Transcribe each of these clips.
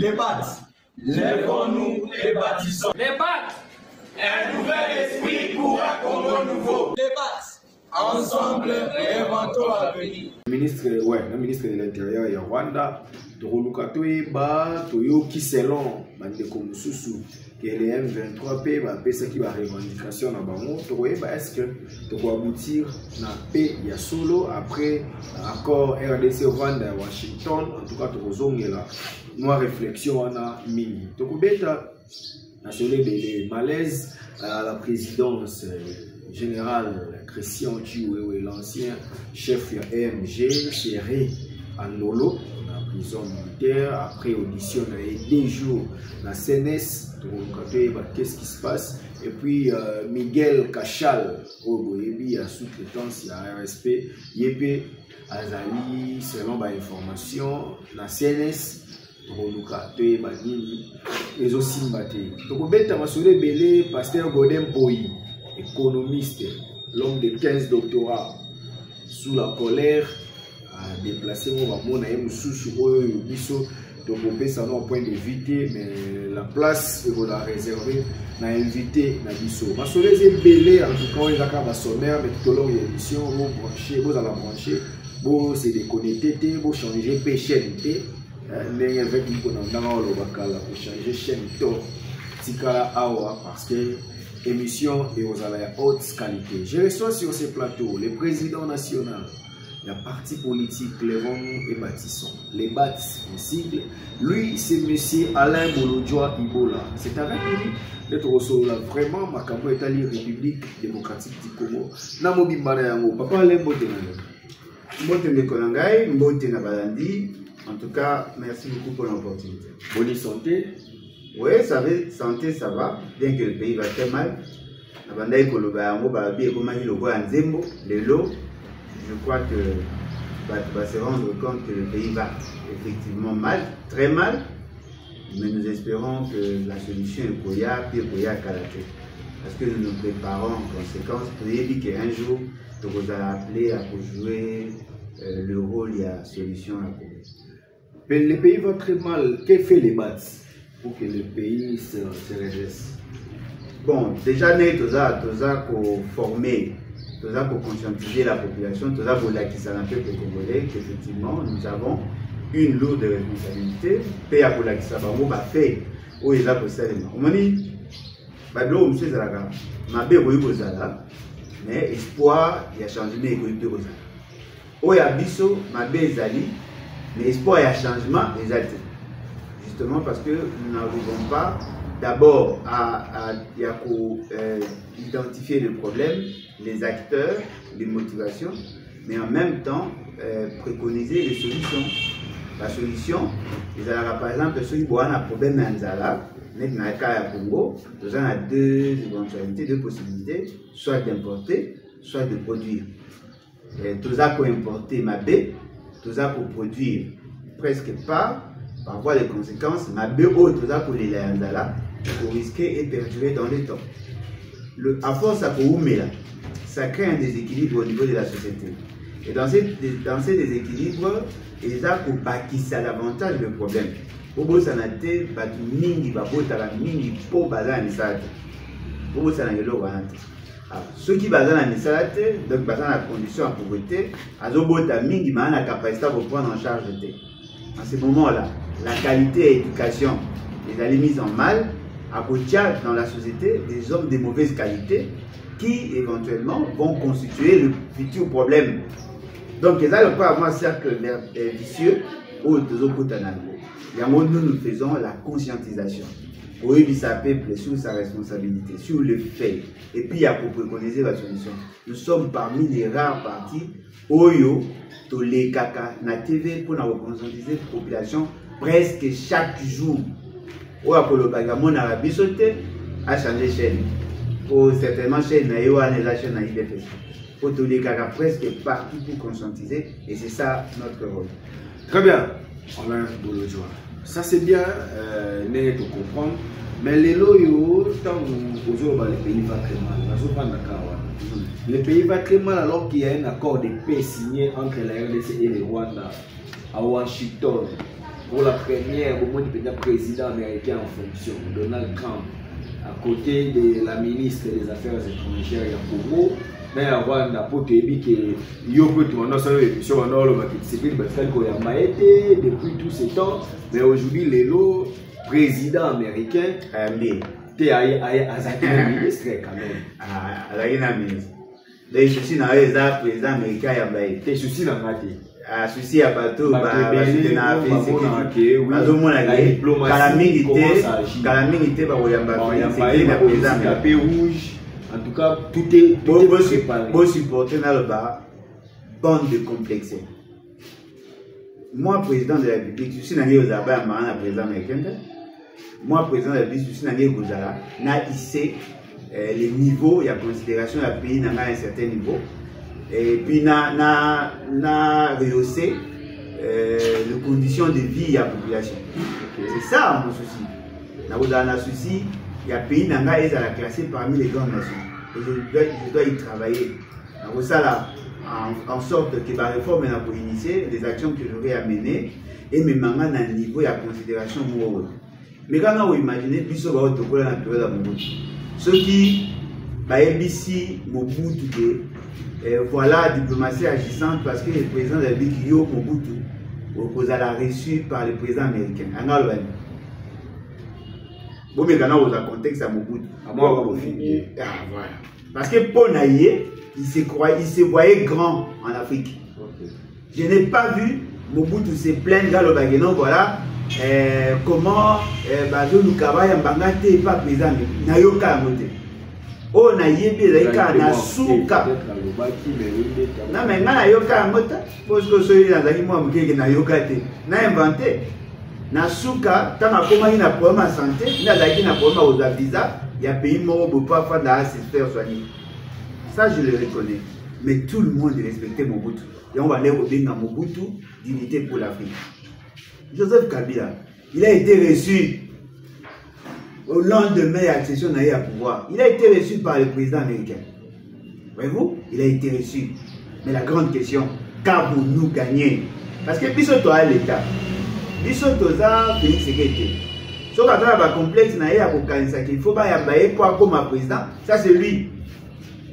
Les BATS. Lèvons-nous et bâtissons. Les BATS. Un nouvel esprit pour un Congo nouveau. Les BATS. Ensemble, réinventons l'avenir. Le ministre de l'Intérieur et Rwanda, Toronuka Toyeba, Toyoki selon Bandeko Mususu, que les M23P va paix qui va revendication dans Bango, Toyeba est-ce que tu vas aboutir na paix ya solo après accord RDC Rwanda Washington, en tout cas Tozongela, nous réflexion na mini. Tokubeta national des malaises à la présidence général Christian Chiwewe, l'ancien chef de AMG, serré à Nolo, dans la prison militaire. Après audition, il y a 2 jours dans la CNS, qu'est-ce qui se passe. Et puis Miguel Cachal, il y a sous-traitance, il y a RSP, Yépé, Azali, selon l'information, dans la CNS, les aussi mbattés. Donc, pasteur Godin Boyi, économiste, l'homme de 15 doctorats, sous la colère, a déplacé mon donc on peut savoir un point d'éviter, mais la place que vous a réservée n'a invité n'a biso. Ma soeur est belé en tout cas, il a qu'à sonner, mais tout au long de l'émission, vous branchez, vous allez brancher, vous c'est déconnecté, vous changez chaîne. Mais avec une bonne pour changer chaîne Tikala Awa parce que émission est aux haute qualité. Je reçois sur ces plateaux le président national, la parti politique Lèvons et Bâtissons, les BATS en sigle. Lui, c'est monsieur Alain Bolodjoa Ibola. C'est avec lui d'être reçu là vraiment Makambo Italie République démocratique du Congo. Namobi Mbanayango, papa Alain Botenanga. Mbote Mekonangai, Mbote Nabalandi. En tout cas, merci beaucoup pour l'opportunité. Bonne santé. Oui, santé, ça va. Bien que le pays va très mal. Je crois que va se rendre compte que le pays va effectivement mal, très mal. Mais nous espérons que la solution est Koya, puis Koya Kalaté. Parce que nous nous préparons en conséquence. Vous avez dit qu'un jour, vous allez appeler à jouer le rôle, il y a solution à Koya. Mais le pays va très mal. Que fait les BATS pour que le pays se redresse? Bon, déjà, nous avons formé, nous avons conscientiser la population, nous avons l'acquis à un peuple congolais qu'effectivement, nous avons une lourde responsabilité. Paix à l'acquis à Bango, fait où ils ont posté les mains. On m'a dit, Badlo, monsieur Zalaga, ma belle Zala, mais espoir, il y a changé de l'économie. Où il y a Bisso, ma belle Zali. Mais l'espoir et le changement des actes. Justement parce que nous n'arrivons pas d'abord à identifier le problème, les acteurs, les motivations, mais en même temps préconiser les solutions. La solution, par exemple, ceux qui ont un problème dans Nzala, dans le cas du Congo, nous avons 2 éventualités, 2 possibilités, soit d'importer, soit de produire. Tous à importer ma baie. Tout ça pour produire presque pas, par voie de conséquences, mais tout ça pour les Landala, pour risquer et perdurer dans les temps. À force, ça crée un déséquilibre au niveau de la société. Et dans ces déséquilibres, ils ont pour bâtir davantage le problème. Pour ça, ceux qui basent dans la donc basent dans la condition de pauvreté, ils ont la capacité de prendre en charge. En ce moment-là, la qualité et l'éducation est mise en mal à dans la société des hommes de mauvaise qualité qui éventuellement vont constituer le futur problème. Donc, ils ont pas avoir un cercle vicieux où nous faisons la conscientisation. Oui, ça peuple sur sa responsabilité, sur le fait. Et puis, il y a pour préconiser la solution. Nous sommes parmi les rares partis Oyo, Tolé, Kaka, na TV pour nous conscientiser la population presque chaque jour. Oyo, pour le Bagamon, Arabie Saoudite, a changé chaîne. Pour certainement chaîne, Naïwa, les chaînes à IDFS. Pour Tolé, Kaka, presque partout pour conscientiser. Et c'est ça notre rôle. Très bien. Alain Bolodjoa. Ça c'est bien, de comprendre. Mais les loyaux, tant que le pays va très mal, le pays va très mal alors qu'il y a un accord de paix signé entre la RDC et le Rwanda à Washington. pour la première, au moins du président américain en fonction, Donald Trump, à côté de la ministre des Affaires étrangères, il y a Congo. Mais à Rwanda, pour te dire que Yoko, tu en as sur l'émission, on a le discipline, parce qu'il a été depuis tous ces temps. Mais aujourd'hui, le président américain, tu es à ministre quand même. À la ministre. Les soucis dans les président américain, tes soucis dans la ah, souci à bateau, la diplomatie, en tout cas, tout est préparé. Pour supporter dans le bas, bande de complexés. Moi, président de la République, je suis dans le président américain. Moi, président de la République, je suis dans le les niveaux, il y a considération du pays dans un certain niveau. Et puis, na rehaussé les conditions de vie de la population. C'est ça mon souci. Dans le souci, il y a un pays qui est classé parmi les grandes nations. Et je dois y travailler. Dans ça, là, en sorte que la réforme est initiée, les actions que j'aurais à mener, et mes mamans dans le niveau, il y a considération. Mais quand vous imaginez, puis ça va être dans la période de Mobutu. Ceux qui, ABC, Mobutu, voilà, diplomatie agissante parce que le président de la République, Mobutu, vous a reçu par le président américain. Bon, mais quand on a un contexte à Mobutu. Voilà. Parce que Ponaye, il se voyait grand en Afrique. Okay. Je n'ai pas vu Mobutu se plaindre dans le Bagénon, voilà. Comment Bazo Lukaba Yambangate pas président Nayoka Mote. Oh Nayebi Zaika Nasuka. Non mais Nayoka Mote parce que celui dans Zaki moi mukeke Nayoka te. Na inventé. Nasuka tant à comment il a problème à santé, il a Zaki na problème aux visa, il y a pays mort pour pas faire se faire soigner. Ça je le reconnais. Mais tout le monde respectait Mobutu. Et on va aller au Benga Mobutu, dignité pour l'Afrique. Joseph Kabila, il a été reçu au lendemain de l'accession à pouvoir. Il a été reçu par le président américain. Voyez-vous, il a été reçu. Mais la grande question, qu'avons-nous gagné? Parce que Bissoto a l'État. Bissoto a Félix Sekete. Si on a un complexe, il faut pas y avoir comme président. Ça, c'est lui.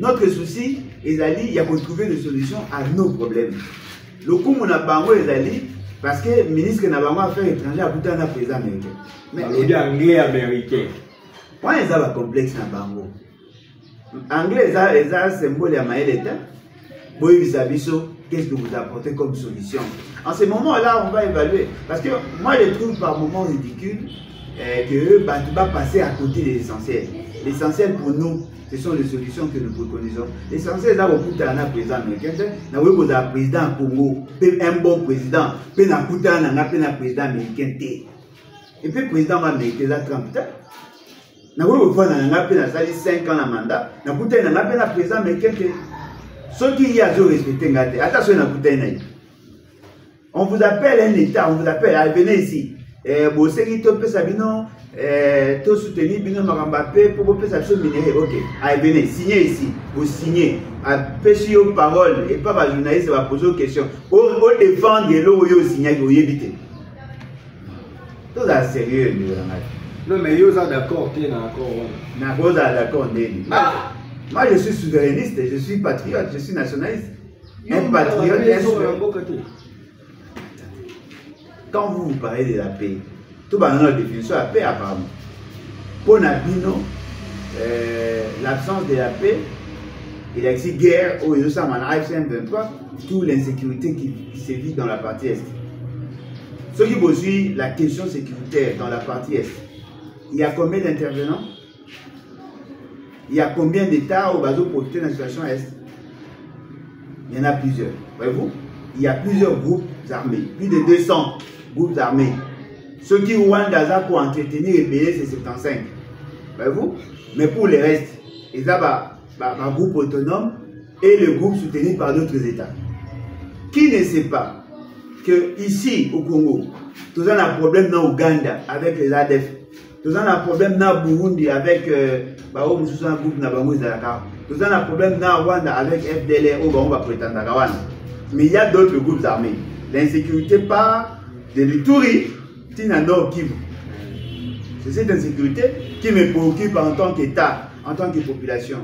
Notre souci, il y a qu'on trouver des solutions à nos problèmes. Le coup, on a bango les parce que le ministre n'a pas affaires étrangères a tout un président américain. Mais il anglais américain. Pourquoi ils ont un complexe dans bango? Anglais, ils ont un symbole de l'État. Qu'est-ce que vous apportez comme solution? En ce moment-là, on va évaluer. Parce que moi, je trouve par moments ridicule que tu vas passer à côté de l'essentiel. L'essentiel pour nous, ce sont les solutions que nous préconisons. L'essentiel, là, vous avez un président américain, vous avez un président Congo, un bon président, vous avez un président américain. Et puis, le président américain, là, Trump, vous avez 5 ans de mandat, vous avez un président américain. Ceux qui y ont respecté, attention, on vous appelle un État, on vous appelle, venez ici. Vous savez que tout soutenir Bino Mbappé pour vous faire ça minéré. Ok, allez venez, signez ici. Vous signez. Pêchez aux paroles et pas les journalistes va poser des questions. Vous défendre l'eau où vous signez, vous évitez. Tout ça sérieux, non, mais vous êtes d'accord, vous êtes d'accord. Moi, je suis souverainiste, je suis patriote, je suis nationaliste. Un patriote, quand vous parlez de la paix, tout le monde a une définition de la paix apparemment. Pour Nabino, l'absence de la paix, il y a aussi guerre au AFC-M23, toute l'insécurité qui se vit dans la partie Est. Ce qui poursuit la question sécuritaire dans la partie Est, il y a combien d'intervenants? Il y a combien d'États au bateau pour protéger la situation Est? Il y en a plusieurs. Voyez-vous, il y a plusieurs groupes armés, plus de 200 groupes armés. Ceux qui Rwanda pour entretenir et payer, c'est 75. Voyez-vous? Mais pour les restes, il y a un groupe autonome et le groupe soutenu par d'autres États. Qui ne sait pas que ici au Congo, nous avons un problème dans l'Ouganda avec les ADF. Nous avons un problème dans le Burundi avec un groupe Nabangouizalaka. Nous avons un problème dans Rwanda avec FDLR où on va prétendre. Mais il y a d'autres groupes armés. L'insécurité part de l'Ituri Tina Nord Kivu. C'est cette insécurité qui me préoccupe en tant qu'État, en tant que population.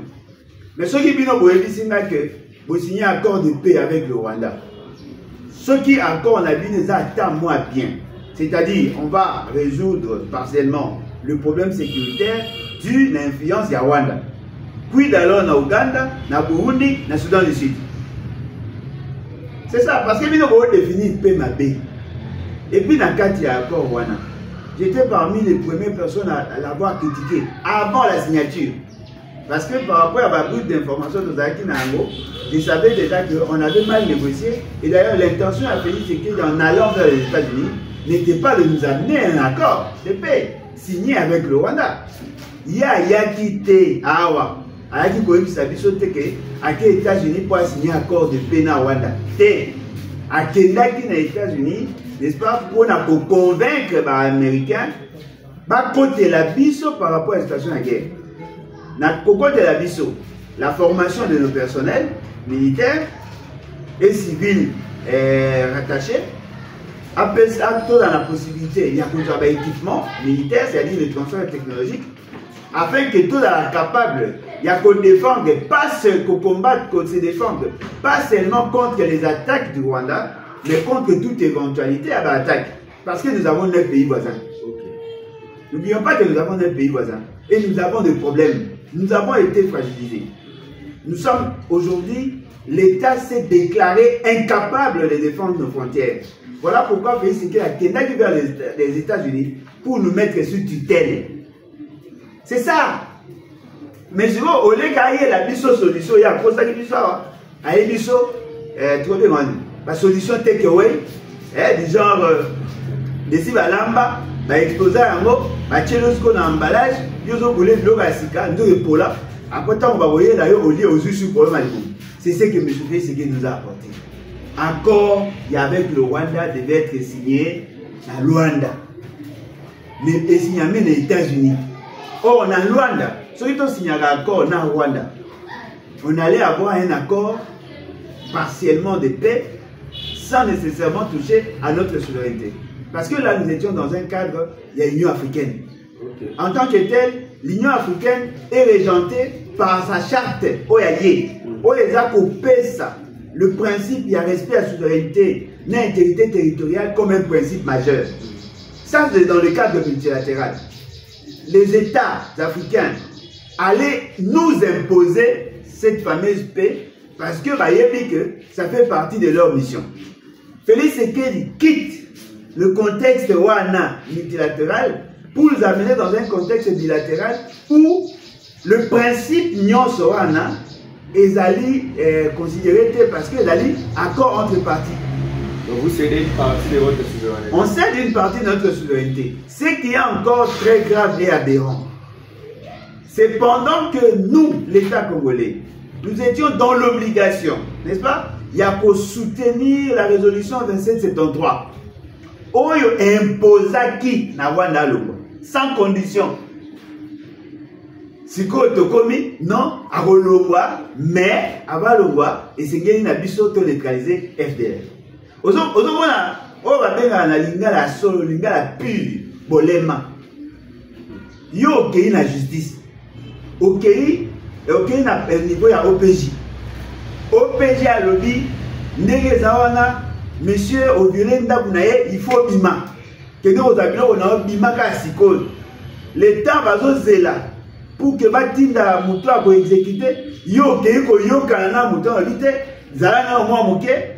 Mais ce qui bino boyebi singa que vous signez un accord de paix avec le Rwanda. Ce qui accord on a vu des attends moins bien. C'est-à-dire on va résoudre partiellement le problème sécuritaire dû à l'influence du Rwanda. Puis alors na Ouganda, na Burundi, na Soudan du Sud. C'est ça, parce que bino boye définir paix ma paix. Et puis dans le cas de l'accord Rwanda, j'étais parmi les premières personnes à l'avoir critiqué avant la signature. Parce que par rapport à ma bout d'informations de Zaki Nango, je savais déjà qu'on avait mal négocié. Et d'ailleurs, l'intention à Félix Tshisekedi en allant vers les États-Unis n'était pas de nous amener un accord de paix signé avec le Rwanda. Il y a Yakite Awa, Ayaki Koyebi Sabiso Teke, à les États-Unis pour signer un accord de paix na Rwanda. À Kendaki les États-Unis, n'est-ce pas, pour convaincre les Américains, côté la biso par rapport à la situation de guerre. La formation de nos personnels militaires et civils rattachés a dans la possibilité, il y a un équipement militaire, c'est-à-dire le transfert technologique, afin que tout soit capable, il y a qu'on défende, pas seulement combattre, qu'on se défende, pas seulement contre les attaques du Rwanda, mais contre toute éventualité à l'attaque. Parce que nous avons 9 pays voisins. N'oublions pas que nous avons 9 pays voisins et nous avons des problèmes. Nous avons été fragilisés. Nous sommes aujourd'hui, l'État s'est déclaré incapable de défendre nos frontières. Voilà pourquoi Félix Tshisekedi a Kendaki vers les États-Unis pour nous mettre sur tutelle. C'est ça. Mais je vois, au lieu qu'il y ait la solution, il y a pour ça qu'il y a une trop bien. La solution takeaway, du genre, des Sibalamba, exposer un mot, un emballage, c'est ce que M. Tshisekedi nous a apporté. Accord avec le Rwanda devait être signé à Luanda. Mais signé les États-Unis. Or, en Luanda, ceux qui ont signé un accord en Rwanda, on allait avoir un accord partiellement de paix sans nécessairement toucher à notre souveraineté. Parce que là, nous étions dans un cadre de l'Union africaine. Okay. En tant que telle, l'Union africaine est régentée par sa charte OYAYE. OYAYE le principe, il y a respect à la souveraineté, l'intégrité territoriale comme un principe majeur. Ça, c'est dans le cadre multilatéral. Les États africains allaient nous imposer cette fameuse paix parce que ça fait partie de leur mission. Félix Tshisekedi quitte le contexte wana multilatéral pour nous amener dans un contexte bilatéral où le principe nyonso wana est considéré parce que c'est accord entre parties. Donc vous cédez une partie de votre souveraineté. On cède une partie de notre souveraineté. Ce qui est encore très grave et aberrant, c'est pendant que nous, l'État congolais, nous étions dans l'obligation, n'est-ce pas? Il y a pour soutenir la résolution 2773. Oyo imposaki na Rwanda Longo, sans condition. Si ko tokomi, non, à Rolongwa, mais à Valongwa, et c'est gagné na biso to neutraliser FDR. Ozo mona, o va benga na lingala solo, lingala pure, bolema. Yo okei na justice. Okei na niveau ya OPJ. OPJ a lobby, ndenge zawana, monsieur, au violenda il faut bima. Que nous avons bima kasiko. L'État va se là pour que batinda muto a exécuter. Yo keiko yo kana muto habite. Zalana mo muke,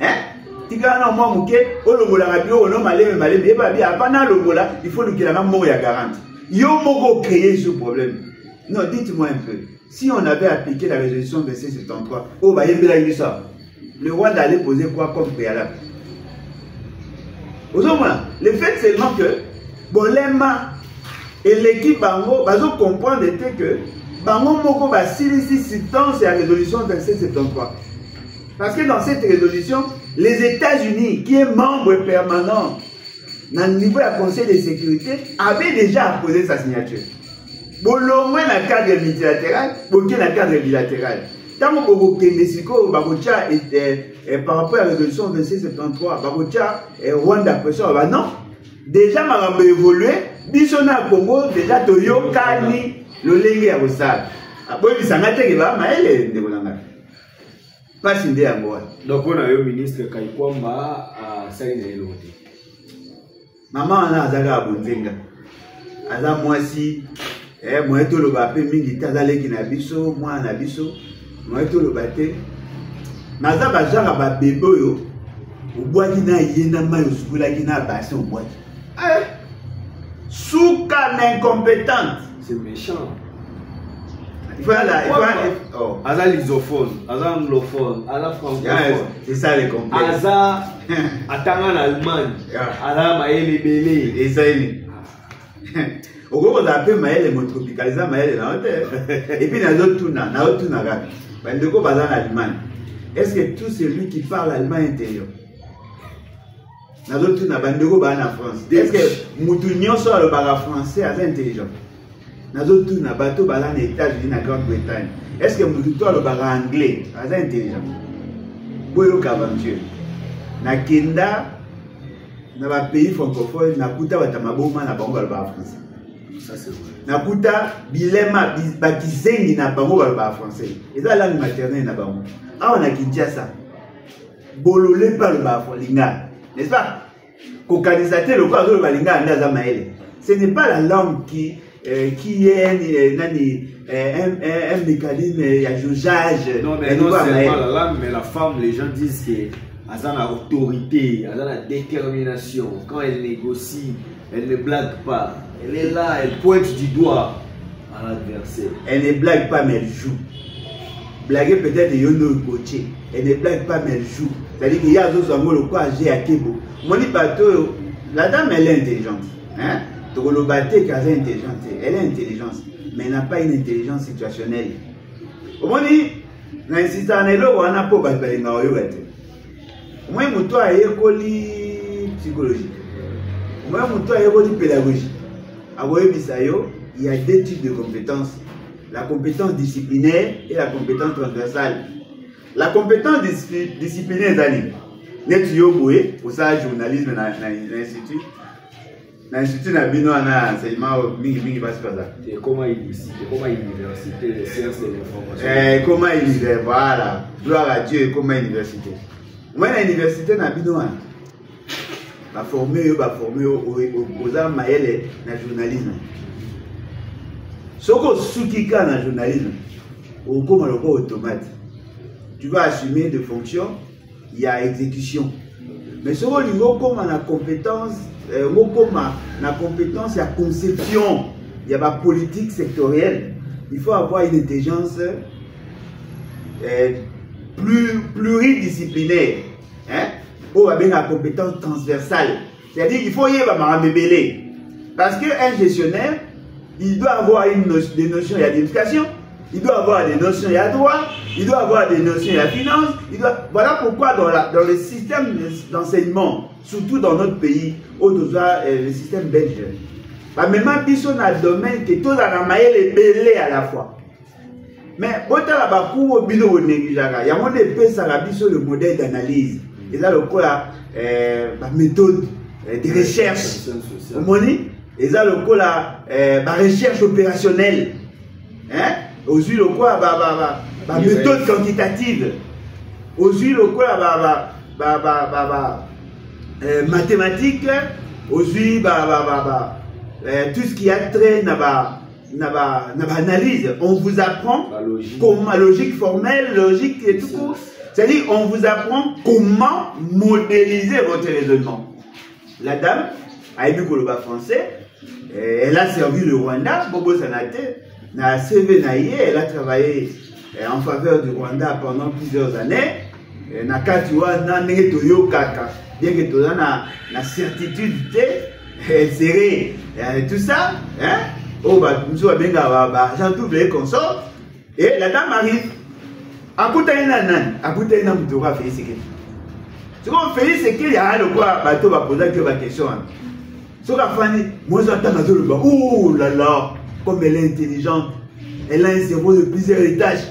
tigana mo muke. Olobola radio ono maleme maleme. Ba bien apana lobola, il faut nous qu'il a mort ya garantie. Yo moko créer ce problème. Non, dites-moi un peu. Si on avait appliqué la résolution 2673, oh bah il ça. Le Rwanda allait poser quoi comme préalable? Le fait seulement que Bolema et l'équipe Bango va comprendre que Bango Moko va s'illiciter à la résolution 2773. Parce que dans cette résolution, les États-Unis, qui est membre permanent dans le niveau du Conseil de sécurité, avaient déjà apposé sa signature. Bolongwe dans le cadre multilatéral, Bolongwe dans le cadre bilatéral. Tant que vous par rapport à la résolution 2673, Rwanda pression, non. déjà makambo évolué biso na Congo déjà toyokani lolenge ya kosala aboyi bisanga teke ba maele ndeko nanga pasi nde yango wana donc on a eu ministre Kaikwamba à Saïna Elote maman wana azaka abonzenga aza mwasi moye toloba pe mingi te azaleki na biso mwana na biso moye toloba te naza bazaka babebe oyo obwaki na ye na mai osukolaki na bassin obwaki souka incompétente c'est méchant. Il faut Aza lisophone, aza anglophone, aza francophone. C'est ça les complexes. Aza atanga en Allemagne, aza maele belé. Et ça est. Au gros on appelle maele tropicalisé maele na hôtel. Et puis na otuna ga. Bandeko baza en Allemagne. Est-ce que tout celui qui parle allemand intérieur? Na otuna bandeko baza en France. Est-ce que mutu nyonso alobaka français aza intelligent? Nazotu na bateau bala na États-Unis na Grande-Bretagne. Est-ce que mututo alobaka anglais? Aza intelligent. Boyo aventure. Na kenda na ba pays francophones na kuta batamaboma na bango balobaka français. Ça c'est vrai. Na kuta bilema bakizengi na bango balobaka français. Eza langue maternelle na bango. Awa na Kinshasa. Bolole pa balobaka linga. N'est-ce pas? Kokanisateur le quoi balobaka linga ndaza maele. Ce n'est pas la langue qui est un mécanisme à jugeage. Non, mais non seulement la langue, mais la femme, les gens disent qu'elle a l'autorité, elle a la détermination. Quand elle négocie, elle ne blague pas. Elle est là, elle pointe du doigt à l'adversaire. Elle ne blague pas, mais elle joue. Blaguer peut-être yono coaché. Elle ne blague pas, mais elle joue. C'est-à-dire qu'il y a d'autres amours, le quoi j'ai à Kebo. Moni Bateau, la dame, elle est intelligente. Hein? Elle est intelligente, mais elle n'a pas une intelligence situationnelle. Au moins, on insiste en élo, on a pas de au moins, on a école psychologique. Au moins, on a école pédagogique. Il y a deux types de compétences. La compétence disciplinaire et la compétence transversale. La compétence disciplinaire, c'est pour ça, journalisme dans l'institut. L'Institut Nabino a un enseignement mingi passe par là. Et comment université des sciences de l'information? Comment université, voilà. Gloire à Dieu, comment université. Moi, l'université Nabino a formé aux armes maëles dans le journalisme. Ce qu'on soukika dans le journalisme, au comme le automate. Tu vas assumer des fonctions, il y a exécution. Mais ce qu'on dit comme la compétence, la compétence, il y a conception, il y a la politique sectorielle. Il faut avoir une intelligence pluridisciplinaire. Hein? Pour avoir la compétence transversale. C'est-à-dire qu'il faut y avoir un bébé. Parce qu'un gestionnaire, il doit avoir des notions d'éducation, il doit avoir des notions de droit, il doit avoir des notions de finance. Voilà pourquoi dans le système d'enseignement, surtout dans notre pays, le système belge, même si on a le domaine que tout les belés à la fois. Mais quand on a il y a le modèle d'analyse. Et là, la méthode de recherche. Et là, la recherche opérationnelle. Aujourd'hui, la méthode quantitative. Aujourd'hui, mathématiques. Aujourd'hui, tout ce qui a trait à l'analyse. On vous apprend comment la logique formelle, logique et tout. C'est-à-dire, on vous apprend comment modéliser votre raisonnement. La dame, Aïbi Koloba français, elle a servi le Rwanda, Bobo Sanate, na CV Naïe, elle a travaillé en faveur du Rwanda pendant plusieurs années. Na Katiwa, na Netoyo Kaka, bien que tu as la certitude, elle serait tout ça, hein? Oh, bah, nous sommes bien, j'en trouve les consorts, et la dame arrive. Akutaina Moutoura Félix Sekeli. Ce qu'on fait, c'est qu'il y a le quoi, bateau va poser quelques questions. Ce qu'on fait, moi j'entends le bas. Oh là là, comme elle est intelligente, elle a un cerveau de plusieurs étages.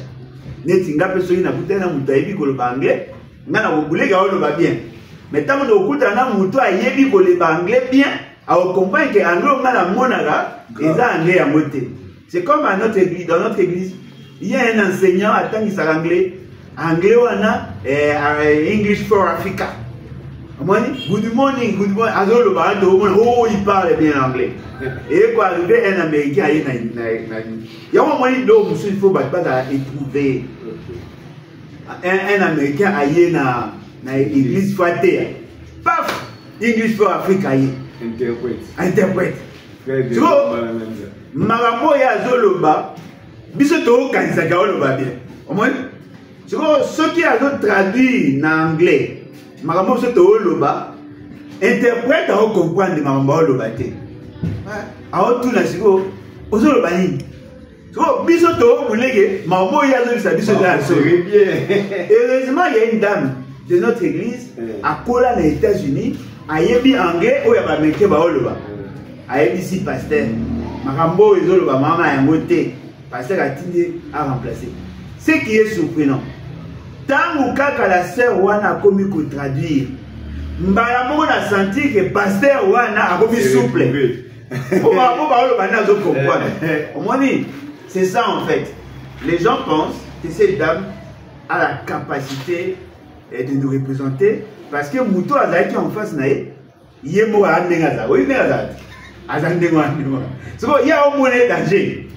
Netinga personne n'a coûté un moutaïbi que le anglais. N'a pas voulu qu'il le bien. Mais tant que le coûte un mouton à yebi que le anglais bien, Alors, comprendre que l'anglais, on a la monara, et ça, anglais à moté. C'est comme à notre église, dans notre église, il y a un enseignant, attends, qui s'est anglais. Anglais, on a English for Africa. Good morning, good morning. Oh, il parle bien anglais. Et quoi, arriver un Américain, il y a un moment où il faut éprouver. Un Américain aille dans l'église fouettée. Paf! English for Africa. Interprète. Tu vois? Marambo ya Zoloba. Biso to kanisa ka Zoloba bien. Au moins, tu vois, ceux qui ont traduit en anglais, Marambo se to Zoloba, interprète à comprendre Marambo Zoloba te. A tout na siko, o Zoloba ni. Tu vois, biso to mulege, Marambo ya Zoloba biso là. Heureusement, il y a une dame de notre église à Kola, les États-Unis, à Yebi anglais, où il y a Américain Baoloba. À Yebi si pasteur, Marambo et Zoloba, maman a monté, pasteur a tindé à remplacer. Ce qui est surprenant, tant ou kaka la sœur Wana a commis qu'on traduire, Mbarambo a senti que pasteur Wana a commis souple. C'est ça en fait. Les gens pensent que cette dame a la capacité de nous représenter parce que Mouto Azaki en face naïe, il est mort à Nengaza. Oui, Nengaza. C'est bon, il y a un monnaie danger.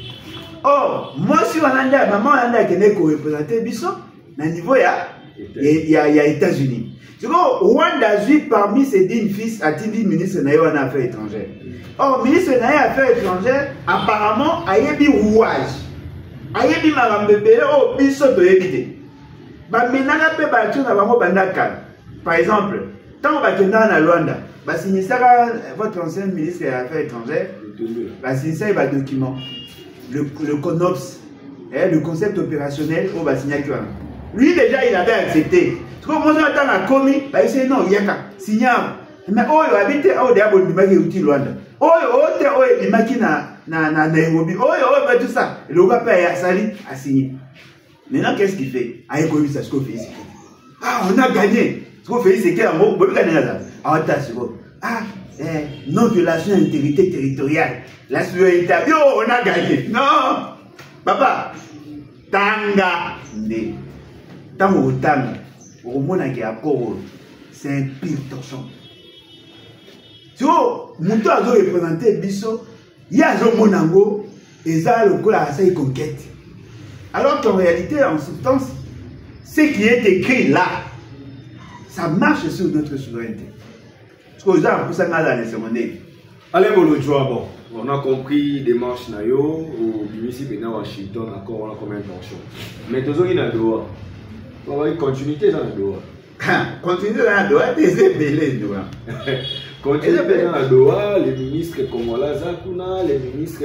Or, moi, si maman Ananda qui n'est qu'au représenter Bisson, à niveau, il y a États-Unis. C'est bon, Rwanda vit parmi ses 10 fils à Tindi, ministre naïe en affaires étrangères. Or, ministre naïe en affaires étrangères, apparemment, a yebi rouage. A yebi marambébé, oh, Bisson doit éviter. Par exemple, quand on va tenir à Luanda, votre ancien ministre des Affaires étrangères, il va document, le CONOPS, le concept opérationnel au Bassignac. Lui déjà il avait accepté. Tu comprends quand on a commis, il dit non, il y a qu'un signal. Mais oh, il habite au diable du Maki outil Luanda. Oh, il Maki na Nairobi. Oh, tout ça. Le gars paye à Sali à signer. Maintenant, qu'est-ce qu'il fait? Ah, on a gagné. Ce qu'on fait, c'est qu'il y a un mot. Non-violation d'intégrité territoriale. La souveraineté. Oh, on a gagné. Non! Papa, Tanga. Tango Tanga. Au monde qui a encore, c'est un pire torchon. Tu vois, Mouto a représenté Bisso. Il y a un monango. Et ça, le coup, là, ça, il conquête. Alors qu'en réalité, en substance, ce qui est écrit là, ça marche sur notre souveraineté. Parce que les gens, pour ça, allez, bon, on a compris des marches nayo au municipal de Washington, encore on a comme intention. Mais tous les gens doivent. On va une continuité dans le Doha. Continuité dans le Doha, c'est belé Doha. Continuité dans le Doha, les ministres comme Zakuna, les ministres,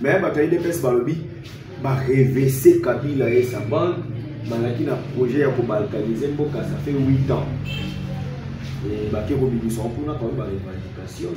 même à Taïde Pes Balobi. Bah réveiller Kabila et sa bande, malaki na projet à balkaniser Mboka, ça fait 8 ans. Et bah qui sont pour la revendication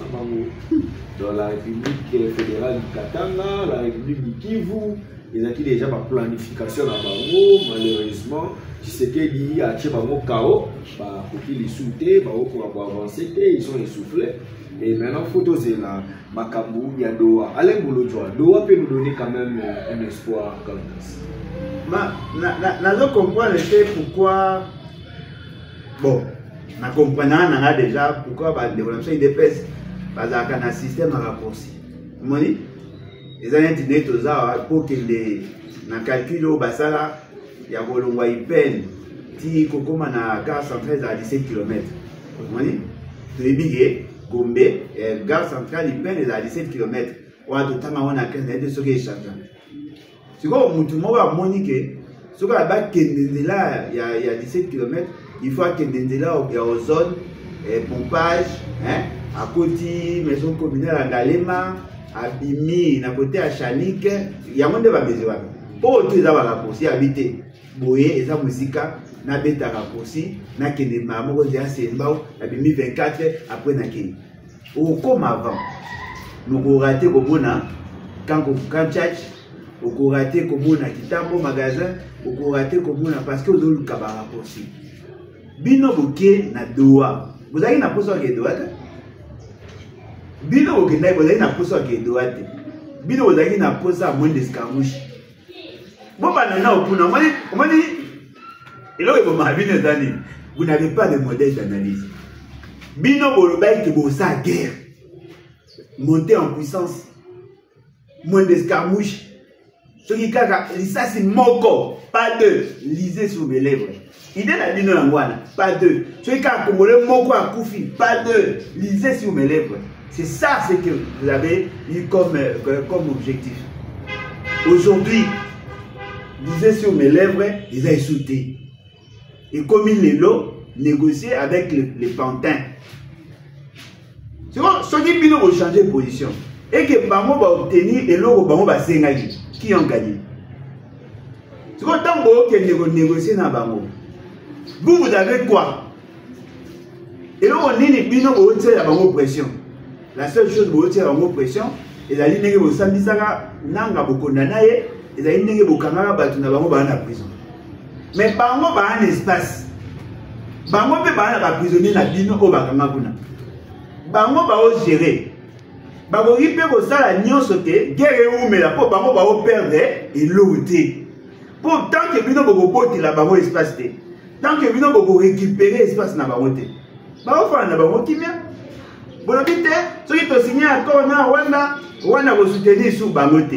dans la République fédérale du Katanga, la République du Kivu, ils ont déjà ma planification à Bango, malheureusement, tu sais qu'il y a un chaos, bah pour qu'ils les soutiennent, bah pour avancer, ils sont essoufflés. Et maintenant, photo c'est là, Makambu, il y a Doha. Alain Boulodjoa, Doha peut nous donner quand même un espoir comme ça. Je comprends pourquoi. Bon, je comprends déjà pourquoi le développement des PES, parce qu'il y a un système à raccourci. Vous voyez, les années internet pour que les calculs au Bassala, il y a un peine, qui comme na gare centrale à 17 km. Vous voyez, tous les billets. Gombe, gare centrale, il peine à 17 km. On a tout le temps, on a 15 de ce qui est changeant. Si vous avez un monique, si vous avez là, il y a 17 km, il faut que là, il y a aux zones, pompage, à côté, maison communale à Galema, à Bimi, à côté à Chanik, il y a moins de besoin. Pour tous les raccourcis, habiter, boyer et sa musique. Na beta raccourci, na kene maman dia sembao, na bimi 24 après na kene. Ou comme avant, nous raté comme on quand church, ou raté comme on kitambo magasin, ou raté comme on parce que nous le raccourci. Bino boké na doa. Vous avez na poso ke doa? Bino okenda bozali na posa ke droite. Bino bozali na posa moins d'escarmouche. Bon banana opuna omoni eloko boma bino ezali. Vous n'avez pas de modèle d'analyse. Bino bolobai ke bosa guerre. Monter en puissance. Moins d'escarmouche. Ce qui kaka ça c'est moko, pas deux. Lisez sur mes lèvres. Idée la bino langwana, pas deux. Ce qui kaka congolais moko à koufi, pas deux. Lisez sur mes lèvres. C'est ça ce que vous avez eu comme objectif. Aujourd'hui, lisez sur mes lèvres, ils ont sauté. Et comme il est là, négocier avec les pantins. C'est bon, ceux qui vont changer de position. Et que Bango va obtenir et l'autre Bango va s'engager. Qui ont gagné? C'est bon, tant que vous négociez dans Bango. Vous avez quoi? Et là, on est bino au tiers à Bango pression. La seule chose que vous tirez en pression, et la ligne que vous sambisaka, nanga bokondanaye, et la ligne que vous kamara batuna Bango va en prison. Mais Bango va un espace. Bango peut pas être prisonnier na bino au Bakamaguna. Bango va gérer. Bango peut vous la nyonso te, guerre ou mais la peau Bango va perdre et l'auté. Pour tant que bino vous portez la Bango espace te, tant que bino vous récupérer espace na Bango te, Bango fa na Bango qui vient. Bon habité, ceux qui ont signé un accord na Rwanda va soutenir sous Bango te.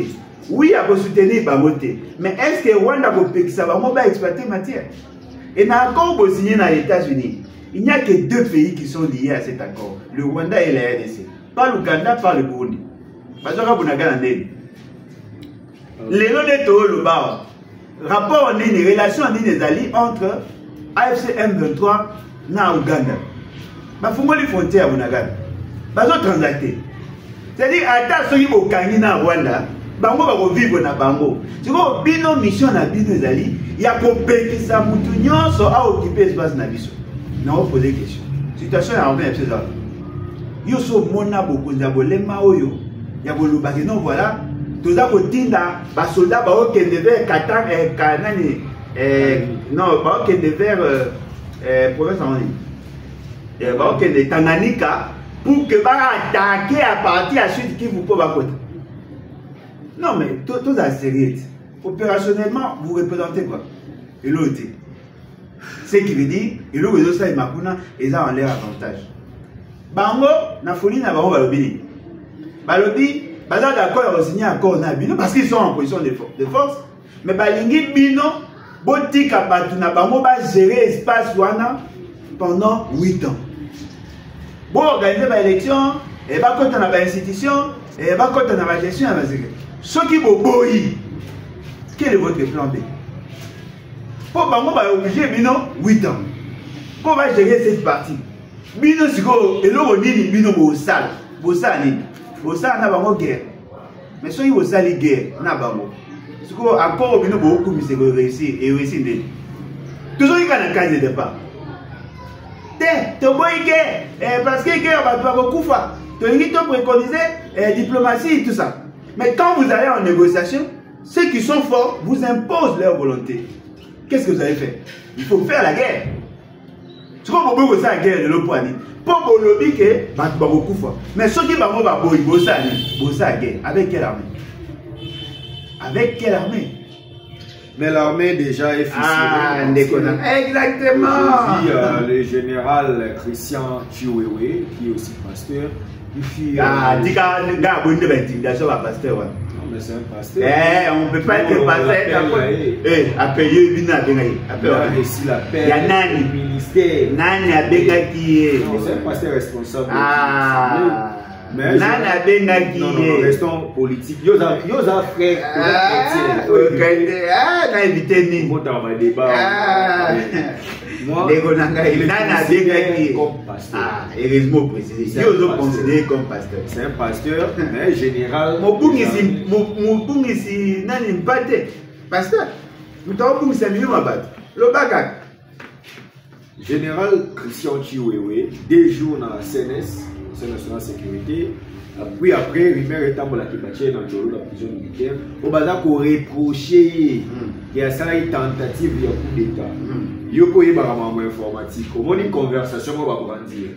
Oui, il va soutenir Bango te. Mais est-ce que Rwanda va exploiter matière? Et dans l'accord pour signer dans les États-Unis, il n'y a que deux pays qui sont liés à cet accord, le Rwanda et la RDC. Pas l'Ouganda, pas le Burundi. Parce que vous n'avez pas de les noms de Toro Loba, rapport en ligne, relation en ligne des alliés entre AFC M23 et Ouganda. Il faut que les frontières vous n'avez pas transacté. C'est-à-dire, à ceux qui vont gagner dans Rwanda, Bango va vivre na Bango. Tu vois, bino mission na bino zali, il y a compétit ça mutu nyonso a occuper espace na biso. Na on poser question. Situation à remettre ces gens. Yo so mona boko nzabolema oyo, ya boloba que non voilà, toza ko tinda ba soldat ba okende vers Qatar kanani non ba okende vers province en ligne. Ba okende Tanganyika pour que ba attaquer à partir à suite qui vous peut ba côté. Non, mais tout est sérieux. Opérationnellement, vous représentez quoi? Et l'autre. Ce qui veut dire, et l'autre, ils ont l'air avantage. Bango, na folie, na bango, balobi. Balobi, baza d'accord, ils ont signé un accord, parce qu'ils sont en position de force. Mais balingi bino, botika batu na bango, ba gérer espace wana pendant 8 ans. Bon, organiser ba élection, et ba côté na ba institution, et ba côté na ba gestion, na ba sécurité. Ce qui vous boit, quel est votre plan B? Pour Bango va obliger Bino 8 ans. Pour gérer cette partie. Bino Sigo, et l'eau ni Bino Bossal. Bossal n'a pas guerre. Mais si vous allez guerre, n'a pas mot. Sigo, encore Bino beaucoup, mais c'est réussi et réussi. Toujours il y a un cas de départ. Tu bois guerre, parce que guerre va beaucoup faire. Tu as préconisé diplomatie et tout ça. Mais quand vous allez en négociation, ceux qui sont forts vous imposent leur volonté. Qu'est-ce que vous allez faire? Il faut faire la guerre. Tu vois, vous la guerre de l'Opoani. Pour vous lobby que vous beaucoup fort. Mais ceux qui vont la guerre, avec quelle armée? Avec quelle armée? Mais l'armée déjà est ficelée. Ah, exactement. Le général Christian Chiwewe, qui est aussi pasteur, ah, dis que gars, vous avez intimidation à pasteur. Non, mais c'est un pasteur. On ne peut pas être pasteur. À payer, il a réussi la paix. Il y a Nani. Ministère. Nani a béga qui est. Non, c'est un pasteur responsable. Ah. Mais Nani a béga qui est. Non, restons politiques. Yosa frère. Ah, n'a évité ni. Moi, dans ma débat. Moi, ah, heureusement précisé. Ils ont considéré comme pasteur. C'est un pasteur, mais général. Mon ici, n'a pas été pasteur. Nous avons mis 5 millions à battre. Le bagage. Général Christian Chiwewe, 2 jours dans la CNS, Conseil national de sécurité. Puis après, Rimer est en la dans la prison militaire. On va reprocher qu'il y a ça une tentative de coup d'État. yo ko yeba kama informatique au une conversation on va grandir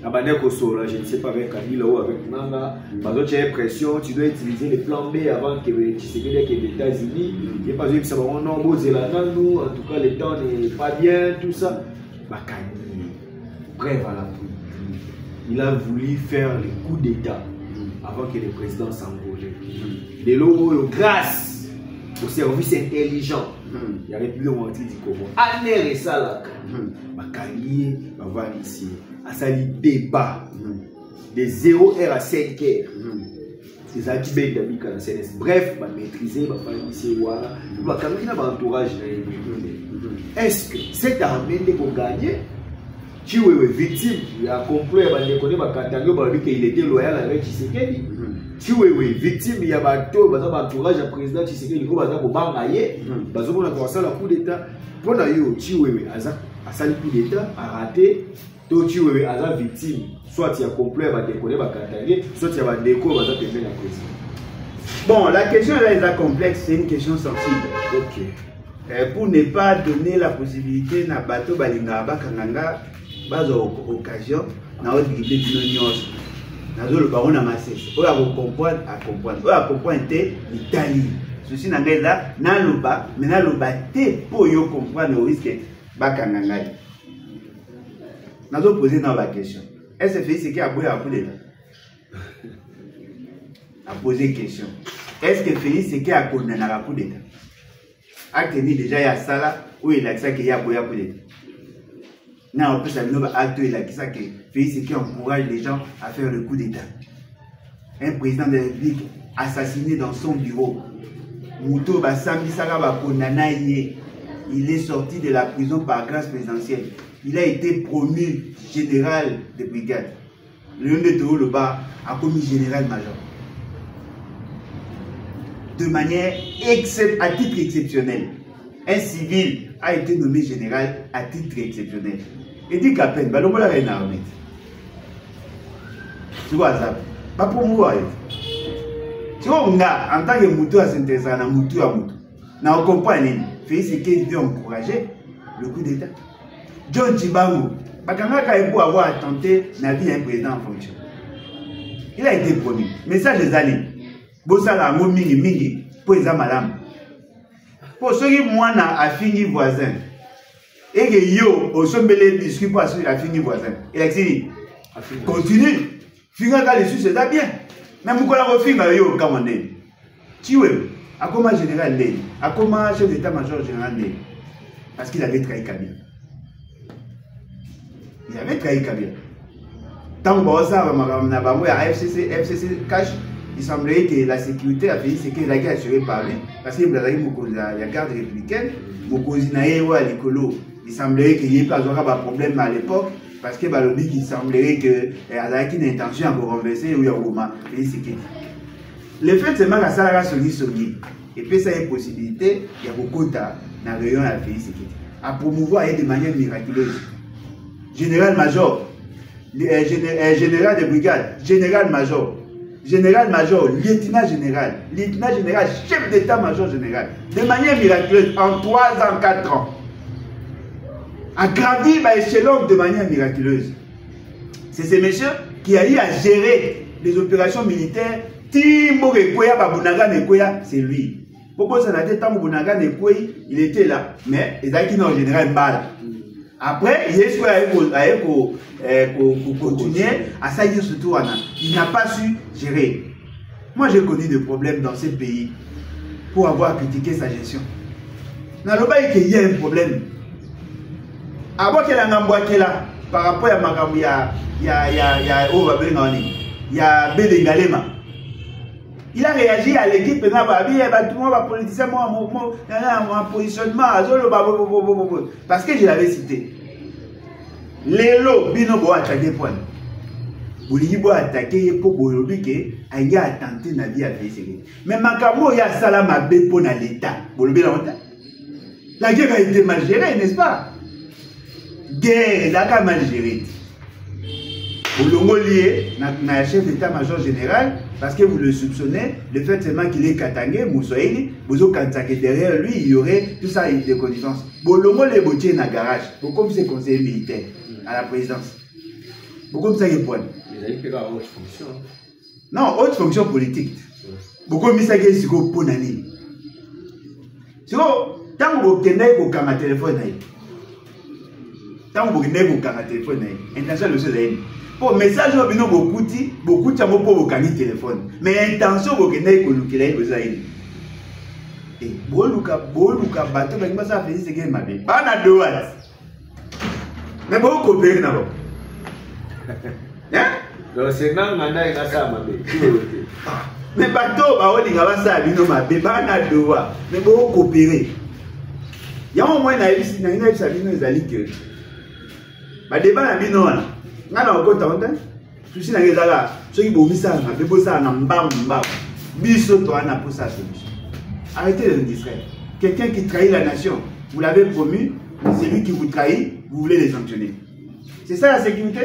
abandé ko sola je ne sais pas avec Kabila ou avec Nanga parce que tu as pression tu dois utiliser le plan B avant que tu sais que les États-Unis il pas que ça va non beau nous en tout cas le temps n'est pas bien tout ça Bakani bref à la il a voulu faire le coup d'état avant que le président s'envole de l'eau grâce au service intelligent il y a République du Congo. Année et ça là, Bakani va ici. À ça les débats de 0h à 5h. C'est ça qui bête d'amis quand CNS. Bref, va maîtriser, va faire ici voilà. Bakani n'a pas entourage. Est-ce que cette armée pour gagner? Tu es victime, il a compris, il était loyal avec Tshisekedi. Tu es victime, il y a un entourage à président Tshisekedi, il y a un bangaye, il y a un coup d'état. Pour nous, tu es à coup d'état, à rater, tu es à victime. Soit tu as compris, soit tu as déco, la président. Bon, la question là est complexe, c'est une question sensible. Ok. Pour ne pas donner la possibilité à bateau balinga bakanganga base occasion na autre guide d'unions na zo le baron na masses o ya comprendre à comprendre o ya comprendre l'Italie ceci na ngeza na loba mais na loba te pour yo comprendre le risque bakanganga na zo poser na la question est-ce que c'est qui a boya pour l'état a poser question est-ce que Félix c'est qui a condamné la pour l'état acte ni déjà il y a ça là où il a ça qu'il y a boya pour l'état. Non, en plus, acte il a ça que Félix qui encourage les gens à faire le coup d'état. Un président de la République assassiné dans son bureau. Mouto Bassambi Saraba Konanaye, il est sorti de la prison par grâce présidentielle. Il a été promu général de brigade. Le nom de Théo Loba a commis général-major. De manière à titre exceptionnel. Un civil a été nommé général à titre exceptionnel. Et dit qu'à peine, on va une armée. Tu vois ça? Pas pour moi. Tu vois, on a, en tant que moutou à s'intéresser à moutou à moutou. On comprend, Félix qui veut encourager le coup d'état. John Chibango, Bakanga il faut avoir tenté la vie d'un président en fonction. Il a été promis. Message des alliés. Bossala mo mingi mingi pour les amalam. Pour ceux qui moi a fini voisin. Et que yo au sombele discute pour a fini voisin. Il a dit continue. Finga ka les c'est bien. Même vous la refinga yo kamande. Tiwe a comment général Ndé, a comment chef d'état-major général Ndé parce qu'il avait trahi Kabila. Il avait trahi Kabila. Tant que ça va à FCC cash. Il semblerait que la sécurité a fait ce qu'elle a été assurée par lui. Parce que la garde républicaine, il semblerait qu'il n'y ait pas de problème à l'époque. Parce que il semblerait qu'il y ait une intention à renverser ou à le fait c'est que ça a sonné. Et puis ça a une possibilité, il y a beaucoup de réunions à faire à promouvoir de manière miraculeuse. Général-major, général de brigade, général-major. Général-major, lieutenant-général, chef d'état-major général, de manière miraculeuse, en 3 ans, 4 ans, a gravi l'échelon de manière miraculeuse. C'est ce monsieur qui a eu à gérer les opérations militaires. Timbo Ekoya, c'est lui. Pourquoi ça n'a été tant il était là, mais il a été en général mal. Après, il est pour continuer à s'aller surtout. Il n'a pas su gérer. Moi, j'ai connu des problèmes dans ce pays pour avoir critiqué sa gestion. Dans le pays, il y a un problème. Avant qu'il y ait un là, par rapport à Makamou, il y a Bédengalema. Il a réagi à l'équipe, tout le monde va politicien, mon positionnement, parce que je l'avais cité. Lélo, Binobo a attaqué point. Boulibo a attaqué pour Bolobi que Aïga a tenté na vie à faire. Mais Makamo, il y a Salama B pour l'État. Bolobi la guerre a été mal gérée, n'est-ce pas? Guerre, la guerre mal gérée. Vous l'avez lié na chef d'état-major général parce que vous le soupçonnez, le fait seulement qu'il est katangé, Moussoïli, vous avez derrière lui, il y aurait tout ça de connaissance. Vous l'avez botier dans le garage, vous comme c'est conseiller militaire à la présidence. Vous comme ça il point. Mais il y a haute fonction. Non, haute fonction politique. Vous comme ça il y a pour nani. C'est tant que vous tenez au camera téléphone, tant que vous tenez au camera téléphone, intention le seul. Pour message au bino beaucoup de temps pour vous gagner téléphone. Mais intention vous tenez au lukilaï vous avez. Et boluka bateau avec moi ça fait ce que m'a dit. Pas na deux watts. Mais vous copiez n'abo. Hein? Donc c'est non mandat il a ça m'a dit. Mais bateau ba on dinga ba ça bino m'a dit pas na deux watts. Mais vous copiez. Il y a au moins na ici na bino ezali que. Ba débat na bino wana. Ngana okota onde? Susi na ngezala. Soki bomisa na bebosa na mbamba. Biso to ana pour sa solution. Arrêtez de distraire. Quelqu'un qui trahit la nation, vous l'avez promu, c'est lui qui vous trahit, vous voulez les sanctionner. C'est ça la sécurité?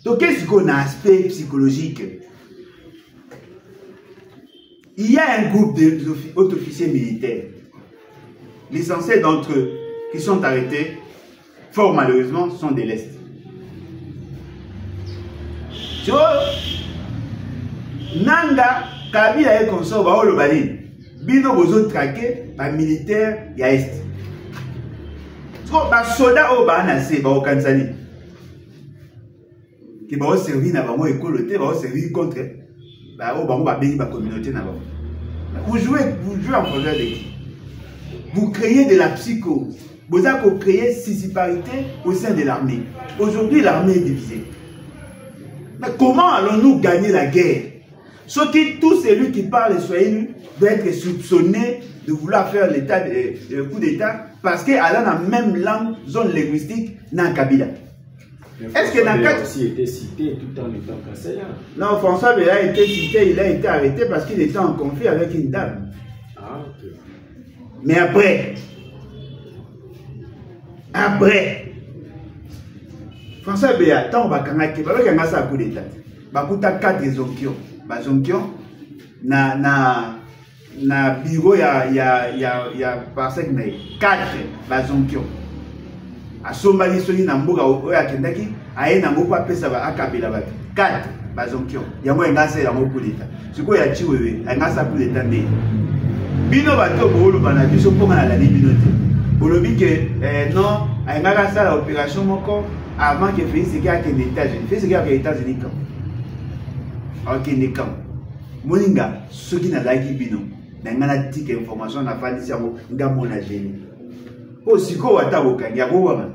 Donc qu'est-ce qu'on a un aspect psychologique? Il y a un groupe de haut-officiers militaires. L'essentiel d'entre eux qui sont arrêtés, fort malheureusement, sont des lestes. Tu vois, Nanga, Kabila et consort, va au Bali. Bino bozo traqué par militaire ya est. Ba soda o ba na se ba o Kansani. Qui va servir na ba mo écoloté, va servir contre ba o ba mo ba béni ba communauté na ba. Vous jouez en faveur de qui? Vous créez de la psychose. Vous avez créé sisiparité au sein de l'armée. Aujourd'hui, l'armée est divisée. Mais comment allons-nous gagner la guerre? Ce qui, tout celui qui parle Swahili doit être soupçonné de vouloir faire le coup d'État parce qu'elle a la même langue, zone linguistique, dans Kabila. Est-ce que dans a aussi été cité tout en étant conseiller? Non, François Béla a été cité, il a été arrêté parce qu'il était en conflit avec une dame. Ah, ok. Mais après, François Béla, tant on va kangaki, parce qu'il y a un coup d'État. Bakuta 4 zonkions. Bazonkion na bureau ya parsec na 4 bazonkion asombali soni na mboka oya kendaki aye na mboka pesa ba akabela ba 4 bazonkion yango engasa ya moko leta siko ya chiwewe engasa pour leta nde bino bato bolo bana biso ponga na lani bino te bolobi que non engaka ça la opération moko avant que Félix Tshisekedi akende États-Unis Félix Tshisekedi akende États-Unis quand ok, nekam. Moninga, ceux qui n'ont pas bino, n'ont tique information na fali si amo nga mona geni. O siko wata bokanga ya boba.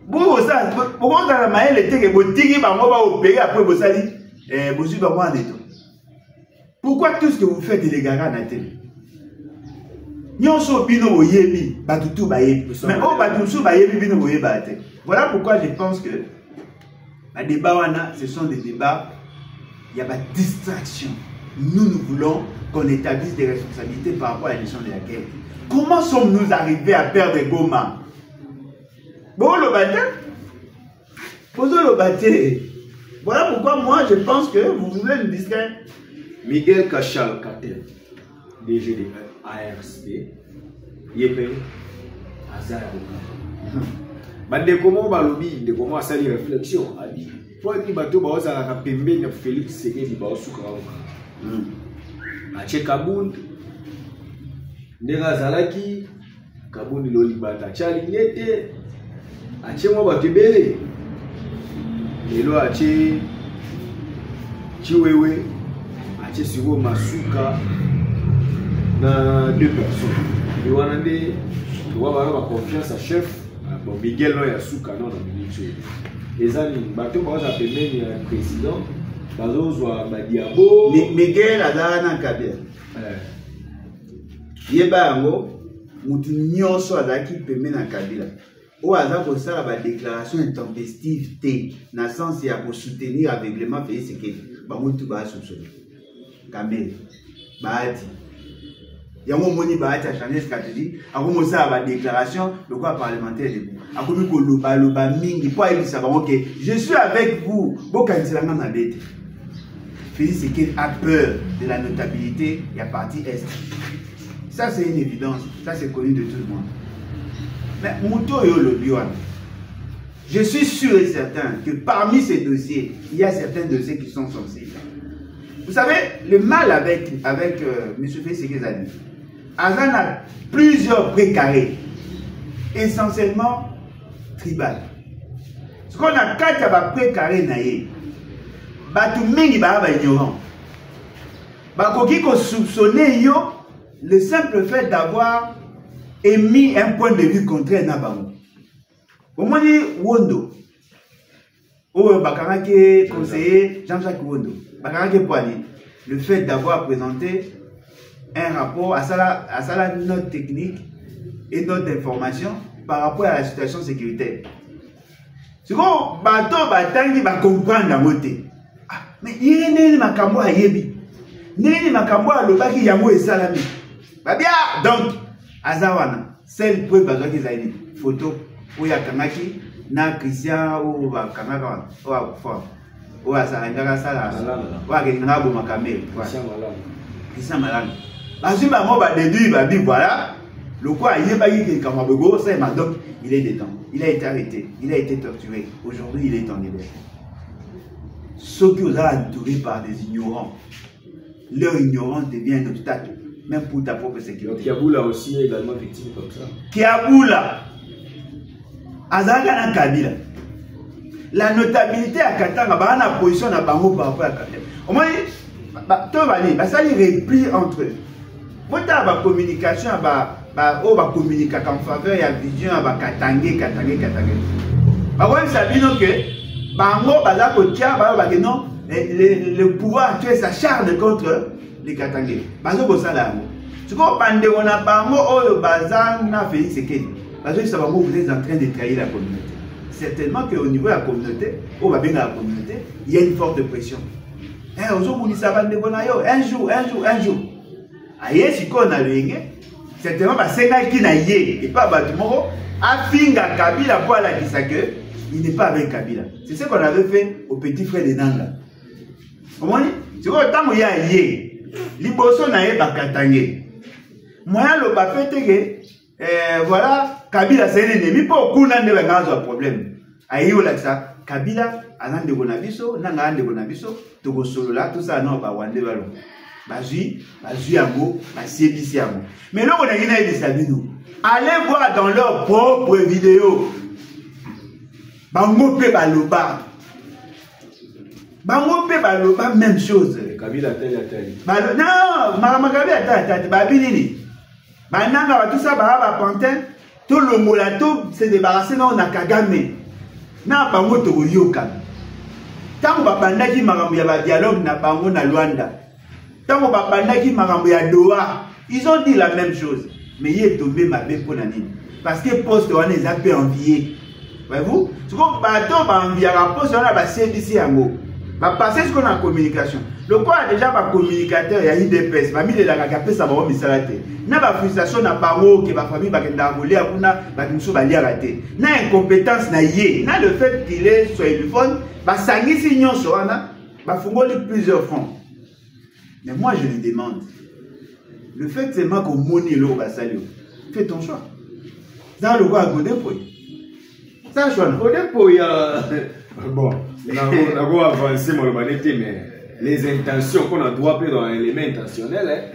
Bo ça, pourquoi dans la maille était que botigi ba mo ba opérer après bosali bosu ba moi neto. Pourquoi tout ce que vous faites les gars na télé? Nyonso bino boyebi, batutu ba yebi. Mais o batutu ba yebi bino boyeba te. Voilà pourquoi je pense que les débats wana, ce sont des débats. Il y a pas de distraction. Nous voulons qu'on établisse des responsabilités par rapport à la gestion de la guerre. Comment sommes-nous arrivés à perdre Goma? Bon, le bâtiment. Posons le bâtiment. Voilà pourquoi moi je pense que vous voulez nous distraire. Miguel Cachal Katel, DG de ARSP, Yépe, Azar Oka. Bande comment balobi, de comment ça les réflexions, a dit. Pour être bateau, bah ça a pembé de Félix Tshisekedi bah soukra. Ache Kaboun, Nera Zalaki, Kaboun Lolibata, Charlie Nete, Ache moi batebele. Lelo Ache Chiwewe, Ache Sigo Masuka, na 2 personnes. Et on a dit, on va avoir confiance à chef. Bon, Miguel non Yasuka non na ministre. Les amis, bateau va s'appeler le président. Bazo soit Badiabo. Miguel Adana Kabila. Yeba ngo mutu nyonso azaki pembe na Kabila. O aza ko sala ba déclaration intempestive té na sens ya ko soutenir aveuglément Félix Tshisekedi. Ba mutu ba soupçonner. Kamel. Baati. Il y a un moment où il a changé de stratégie. Il y a un moment où il a une déclaration, le corps parlementaire est debout. Il y a un moment où je suis avec vous. Félix Sekedi a peur de la notabilité et à partie Est. Ça, c'est une évidence. Ça, c'est connu de tout le monde. Mais Mouto et le Bioan, je suis sûr et certain que parmi ces dossiers, il y a certains dossiers qui sont sensibles. Vous savez, le mal avec M. Félix Sekedi, Azan a plusieurs précarés, essentiellement tribal. Ce qu'on a quatre précarés naïfs. Batu mingi ba ignorant. Bakoki ko soupçonner yo le simple fait d'avoir émis un point de vue contraire na bango. Omoni Wondo. O bakaraki conseiller Jean-Jacques Wondo. Bakaraki Poani. Le fait d'avoir présenté un rapport à la note technique et note d'information par rapport à la situation sécuritaire. C'est qu'on bateau batangi ba comprendre la moté. Mais il y a des makambo à yebi. Nini makambo à lobaki yango et salami. Bah bien, donc, Azawana, seule preuve besoin qu'ils aient une photo où il y a Kamaki, na Christian ou Kamaka, ou à Sarangara Sala, ou à Genabo Makamé, Christian Malan. Parce que maman va déduire, va dire voilà, le quoi, il est pas eu Kamabego, c'est donc il est détenu. Il a été arrêté, il a été torturé. Aujourd'hui, il est en liberté. Ceux qui ont entourés par des ignorants, leur ignorance devient un obstacle, même pour ta propre sécurité. Kiaboula aussi est également victime comme ça. Kiaboula, Azagana Kabila. La notabilité à Katanga, bah, on a position à Bango par rapport à Kabila. Au moins, ça y replie entre eux. Vous avez la communication, on va communiquer en faveur, il y a vision, on va Katangé. Bah, vous savez que Bango, non, le pouvoir actuel s'acharne contre les Katangais. Bango, ça là. Tu comprends, on a Bango, oh, Bazan, na Félix Sekedi. Parce que vous êtes en train de trahir la communauté. Certainement qu'au niveau de la communauté, on va bien dans la communauté, il y a une forte pression. Un jour. Aïe, si on a le certainement, c'est un qui n'a et pas Batumoro, a finga Kabila pour la Kisake. Il n'est pas avec Kabila. C'est ce qu'on avait fait au petit frère de Nanga. Comment dit? C'est quand il y a yé, Liboso n'a pas Katangé. Moi, le bafé, voilà, Kabila c'est l'ennemi. Pour qu'on ait un problème. Aïe, ça, Kabila, Anan de Bonabiso, Nanga de Bonabiso, Togo Solola, tout ça, non, Wande Ballon. Bazui, Ago, Basibisi Ago. Mais là, on a une idée de nous. Allez voir dans leur propre vidéo. Bango pe baloba. Bango pe baloba, même chose. Kabila tel. Non, Kabila tel. Babinini. Bananga, tout ça, ba pantin. Tout le molato s'est débarrassé dans Nakagame. Na bango to yoka. Tango babandaki makambo ya dialogue na bango na Luanda. Tango babandaki makambo ya Doha. Ils ont dit la même chose. Mais il est tombé ma bête pour nani. Parce que poste on les a peu enviés. Voyez-vous? Ce qu'on bateau va envier à la poste, on a passé d'ici à Ngo. Va passer ce qu'on a en communication. Le quoi a déjà un communicateur, il y a IDPS, ma mille de la capé, ça va me salater. N'a pas frustration, n'a pas mot, que ma famille va voler à Kuna, va nous sauver à rater. N'a incompétence, n'a yé. N'a le fait qu'il est sur le téléphone, va s'agir signon sur Anna, va fouiller plusieurs fonds. Mais moi, je lui demande, le fait c'est moi qu'on monnaie l'eau, va saluer. Fais ton choix. Dans le quoi à Godin pour ça, je suis bon, on a avancé, mais les intentions qu'on a droit dans un élément intentionnel,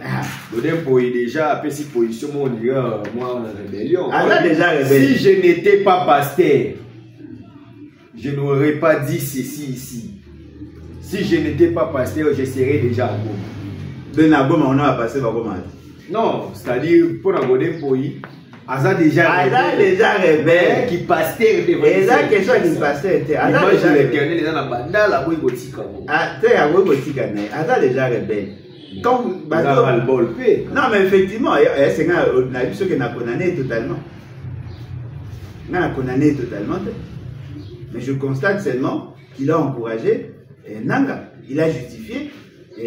il déjà fait cette position, moi, en rébellion. Si je n'étais pas pasteur, je n'aurais pas dit ceci ici. Si je n'étais pas pasteur, je serais déjà à Goma. De Nagoma, on a passé par Goma. Non, c'est-à-dire, pour Nagodé Poyi, Aza déjà rebelle qui pasteur était et la question du pasteur était Aza déjà l'éternel les dans banda la boy gotika ah tu as boy gotika mais Aza déjà rebelle quand non mais effectivement c'est nga on a vu ce que n'a condamné totalement mais je constate seulement qu'il a encouragé Nanga il a justifié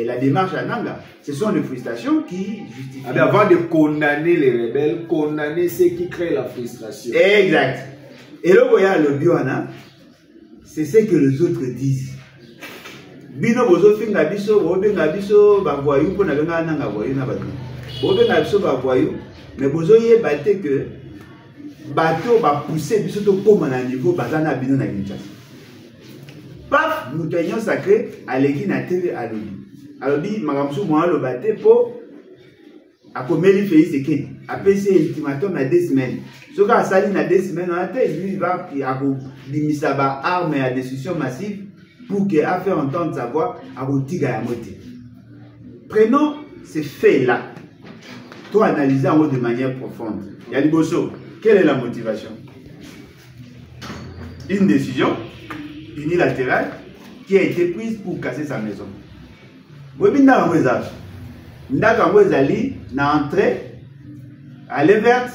la démarche à Nanga. Ce sont les frustrations qui justifient. Ah, avant de condamner les rebelles, condamner ceux qui créent la frustration. Exact. Et là, le Biwana, c'est ce que les autres disent. Bino bozo finga biso, bobenga biso, bavoyou, pour na benga nanga voyou na bato. Bobenga biso bavoyou, mais bozo yé batte que bateau va pousser biso to koma na niveau bazana bino na Kinshasa. Paf, nous tenions sacré à l'équipe na TV à l'Obi. Alobi makamsu moi le batte pour a comméli fait ce qui a passé ultimatum à 2 semaines. Ce qu'a sali na 2 semaines on a été lui va a limisa ba arme à destruction massive pour que a faire entendre sa voix à boutiga ya moté. Prenons ces faits là. Toi analyser en de manière profonde. Yann Bosso, quelle est la motivation? Une décision unilatérale qui a été prise pour casser sa maison. Webina Wezage. Ndaka Wezali na entrée à l'Evert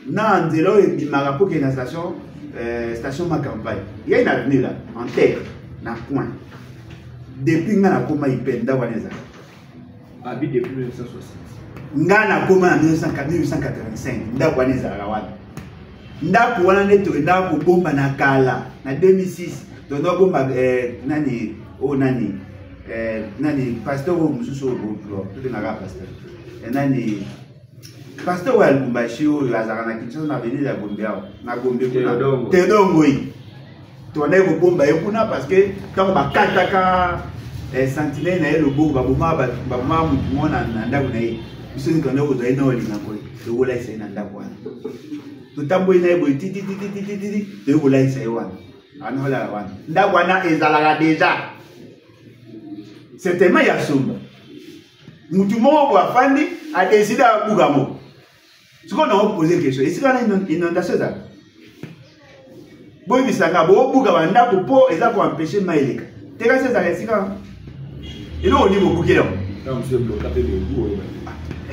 na Andelo et Bimarapo qui est la station ma campagne. Il y a une avenue là, en terre, na point. Depuis nga na koma ipenda waneza. Habite depuis 1960. Nga na koma en 1885, ndako waneza la wana. Ndako wana neto ndako bomba na kala na 2006. Donc bomba nani nani pasteur mususu obo tout na ga pasteur. Nani pasteur wa Lubumbashi o Lazara na Kinshasa na venir ya Gombe ao na Gombe kuna Tedongo yi. To na ko bomba ye kuna parce que tant ba kataka sentinelle na le bo ba boma mutu mona na ndako na ye. Biso ni kana ko zai na oli na ko. To wola sai na ndako wana. To tambo ina ebo titi to wola sai wana. Anola wana. Ndako wana ezalaka déjà. Certainement il y a sombre. Mutumo wa fandi a décidé à Bougamo. Ce qu'on a posé question, est-ce qu'il y a une inondation ça? Bon, il s'agit de Bougama pour empêcher Maïleka. Tu as ça, c'est ça. Et là, on est beaucoup de gens.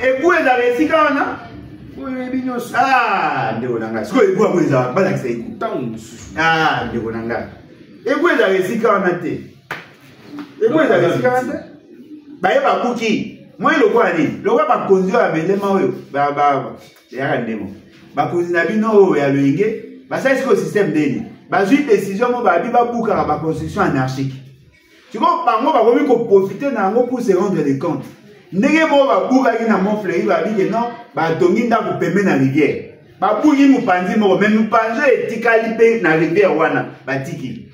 Et vous, vous avez ça, oui, ah, Ndéonanga. Ce que vous avez ça, pas d'accès. Ah, Ndéonanga. Et vous, vous avez ça, et vous, vous avez ça, bah, il y a beaucoup. Moi, le roi dit, le roi va conduire à Belema, il y a un démon. Va conduire à Bino, il y a le Inge, va ça, c'est le système d'Eli. Va jouer une décision, va boucler à la construction anarchique. Tu vois, par moi, va profiter pour se rendre compte. N'est-ce pas, va boucler à mon fleury, va dire non, va donner pour permettre la rivière. Va boucler mon panzi, mais nous panzo et ticaliper la rivière, va tiki.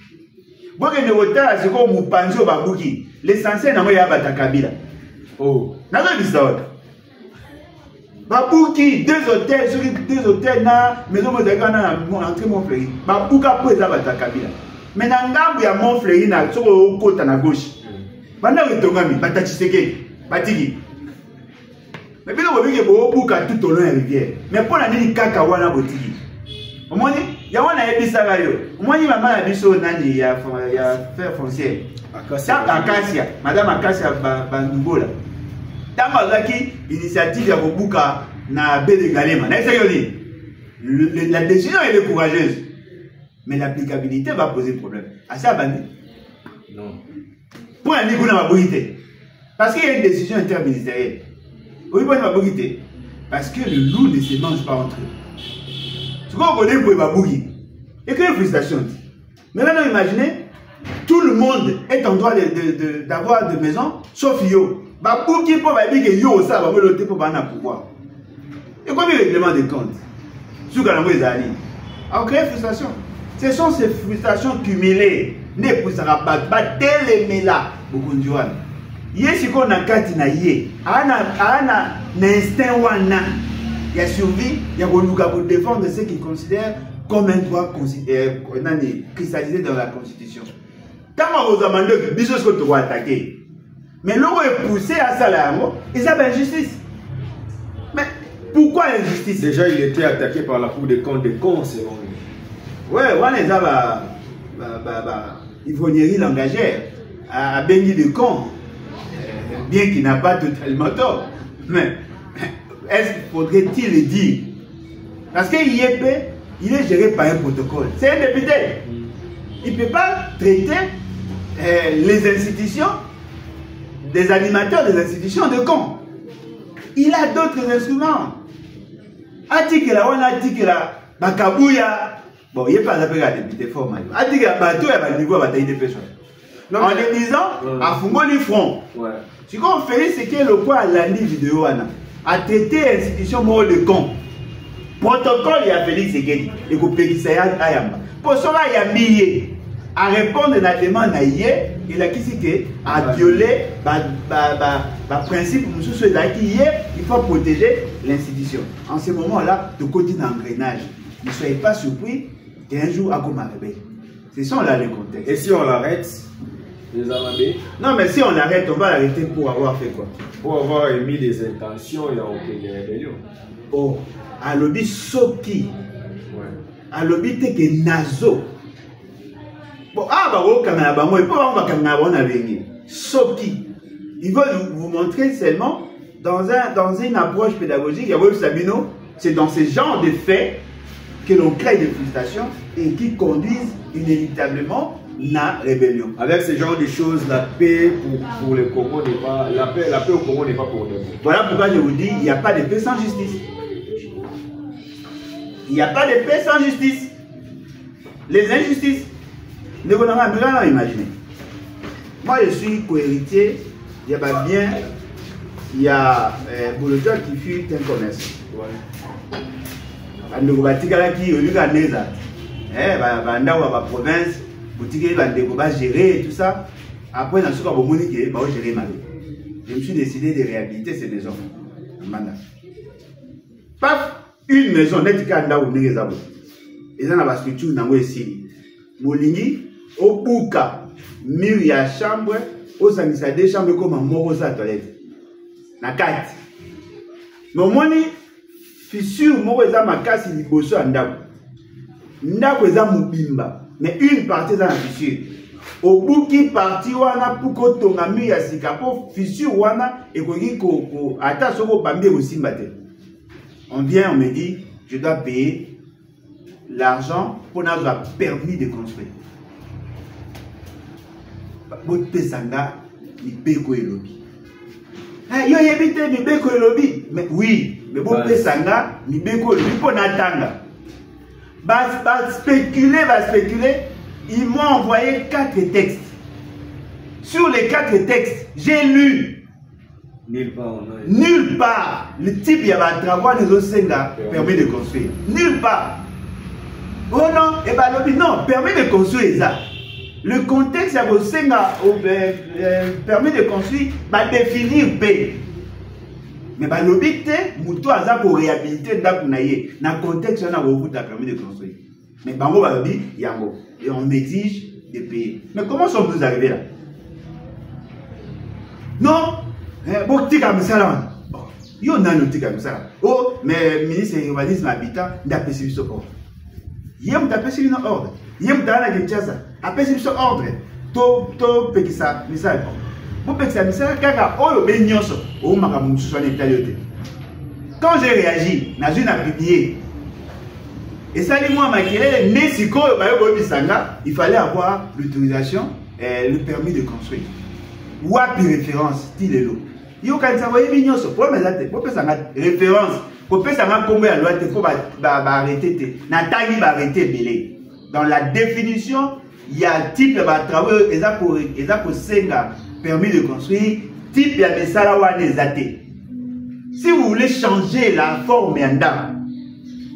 Bon, que nous retard, c'est comme mon panzo, va boucler. L'essentiel, c'est qu'il y a Kabila. Oh, n'a-t-il dit ça? Babouki, 2 hôtels, sur 2 hôtels, na maison Modagana, entrée Montfleury. Babouka pour les abattre Kabila. Mais dans le y a Montfleury, na sur le côté à gauche. Pendant que Tongami, Batachiseke, Batigi. Mais bien, on veut que Babouka tout au long de la rivière. Mais pour la nuit, Kakawana Botigi. Au moins, il y a un ébissagayo. Au moins, il y a un abisso, il y a fer foncier. Acacia, Madame Acacia Bandoubola. Dans l'initiative de Bobuka na Bede Galema. La décision elle est courageuse. Mais l'applicabilité va poser problème. À ça, Bandi? Non. Pour un niveau de la mobilité. Parce qu'il y a une décision interministérielle. Oui, pour la mobilité. Parce que le loup ne se mange pas entre eux. Ce qu'on connaît pour la mobilité. Et quelle frustration. Maintenant, imaginez, tout le monde est en droit d'avoir des maisons, sauf Yo. Pour qui peut dire que Yo, ça va me loter pour avoir un pouvoir. Et combien de règlements de compte? Sur le cas de Zali. Alors, quelle frustration? Ce sont ces frustrations cumulées. Ne pour ça pas les là. Beaucoup de gens. Yé qu'on a katina yé. Ana instinct wana. Il y a survie. Il y a pour défendre ce qu'ils considèrent comme un droit cristallisé dans la Constitution. Quand vous demandez que bisous que tu dois attaquer, mais l'eau est poussé à ça là, et ça c'est injustice. Mais pourquoi injustice? Déjà il était attaqué par la Cour des comptes selon lui. Ouais, on les a Yvonnerie Langagère à Benny de Con, bien qu'il n'a pas totalement tort. Mais faudrait-il le dire? Parce que l'IEP, il est géré par un protocole. C'est un député. Il ne peut pas traiter les institutions des animateurs des institutions de camp. Il a d'autres instruments. Atikela wana atikela bakabouya. Bon, il n'est pas appelé à député formal. Atikela bateau ya ba niveau bataille de pêche. En les disant à Fungoli front. Ce qu'on fait, c'est que le quoi lundi vidéo wana a traité l'institution mort de camp. Protocole il y a Félix Sekedi et ko pekisa ya ayamba. Pour cela il y a milliers à répondre à la demande à hier, il a dit que à violer le principe il faut protéger l'institution. En ce moment-là, de côté d'engrenage, ne soyez pas surpris qu'un jour à comme rebelle. C'est ça là le contexte. Et si on l'arrête, les Amabés? Non, mais si on l'arrête, on va l'arrêter pour avoir fait quoi? Pour avoir émis des intentions et aucune des rébellions. Oh, à l'objet Soki. À l'objet que Nazo. Bon, Soki. Ils veulent vous montrer seulement dans une approche pédagogique. C'est dans ce genre de faits que l'on crée des frustrations et qui conduisent inévitablement la rébellion. Avec ce genre de choses, la paix pour le Congo n'est pas la paix au Congo n'est pas pour nous. Voilà pourquoi je vous dis, il n'y a pas de paix sans justice. Il n'y a pas de paix sans justice. Les injustices. Ne vous pas imaginer. Moi, je suis co-héritier. Il y a bien, il y a Bouloteur qui fut un commerce. Il y a la province, boutique va gérer et tout ça. Après, dans ce cas, je gérer ma vie. Je me suis décidé de réhabiliter ces maisons. Paf, une maison, net kanda ou negezabo. Et ça, la structure n'a pas ici. Molingi, au bouka, mur ya chambre, au sanisa des chambres comme un moro sa toilette. Na 4. Mais moni, fissure, moro eza makasi liboso andako. Ndako eza mubimba. Mais une partie dans la fissure. Au bout qui partie wana puko tonga mur ya sika po fissure wana et ko ata soko bambi aussi mbate. On vient, on me dit, je dois payer l'argent pour avoir permis de construire. Votre pesanga, il paye quoi le lobby. Yo yebite mi paye quoi le lobby. Mais oui, mais votre pesanga, il paye quoi le lobby pour n'attendre. Va spéculer. Ils m'ont envoyé 4 textes. Sur les 4 textes, j'ai lu. Nulle part. Le type, il y avait un travail des Osenga permis de construire. Nulle part. Oh non, et bien lobby, non, permis de construire ça. Le contexte, il y a Osenga permis de construire, va définir paix. Mais le lobby, moutou a ça pour réhabiliter Ndakunaye. Dans le contexte, on a permis de construire. Mais bango va lobby, yango. Et on m'exige de payer. Mais comment sommes-nous arrivés là? Non. Bon, tika misala. Yo nano tika misala. Oh, mais ministre de l'urbanisme habitat n'a pas suivi ce ordre. Yem t'a pas suivi notre ordre. Yem t'a la gechasa. A pas suivi ce ordre. To pekisa misala. Bon pekisa misala kaka olo benyoso. Oh makamu soane taliote. Quand j'ai réagi, n'a une publié. Et ça dit moi maquillé, mais si quoi il fallait avoir l'autorisation et le permis de construire. Ou à référence, dit-le. Yo quand ça voyait mignon ce problème là te pour ça référence pour ça combien la loi te faut arrêter te na tangi ba arrêter belé dans la définition il y a type de travaux et ça pour senga permis de construire type ya mesala wana ezate. Si vous voulez changer la forme yanda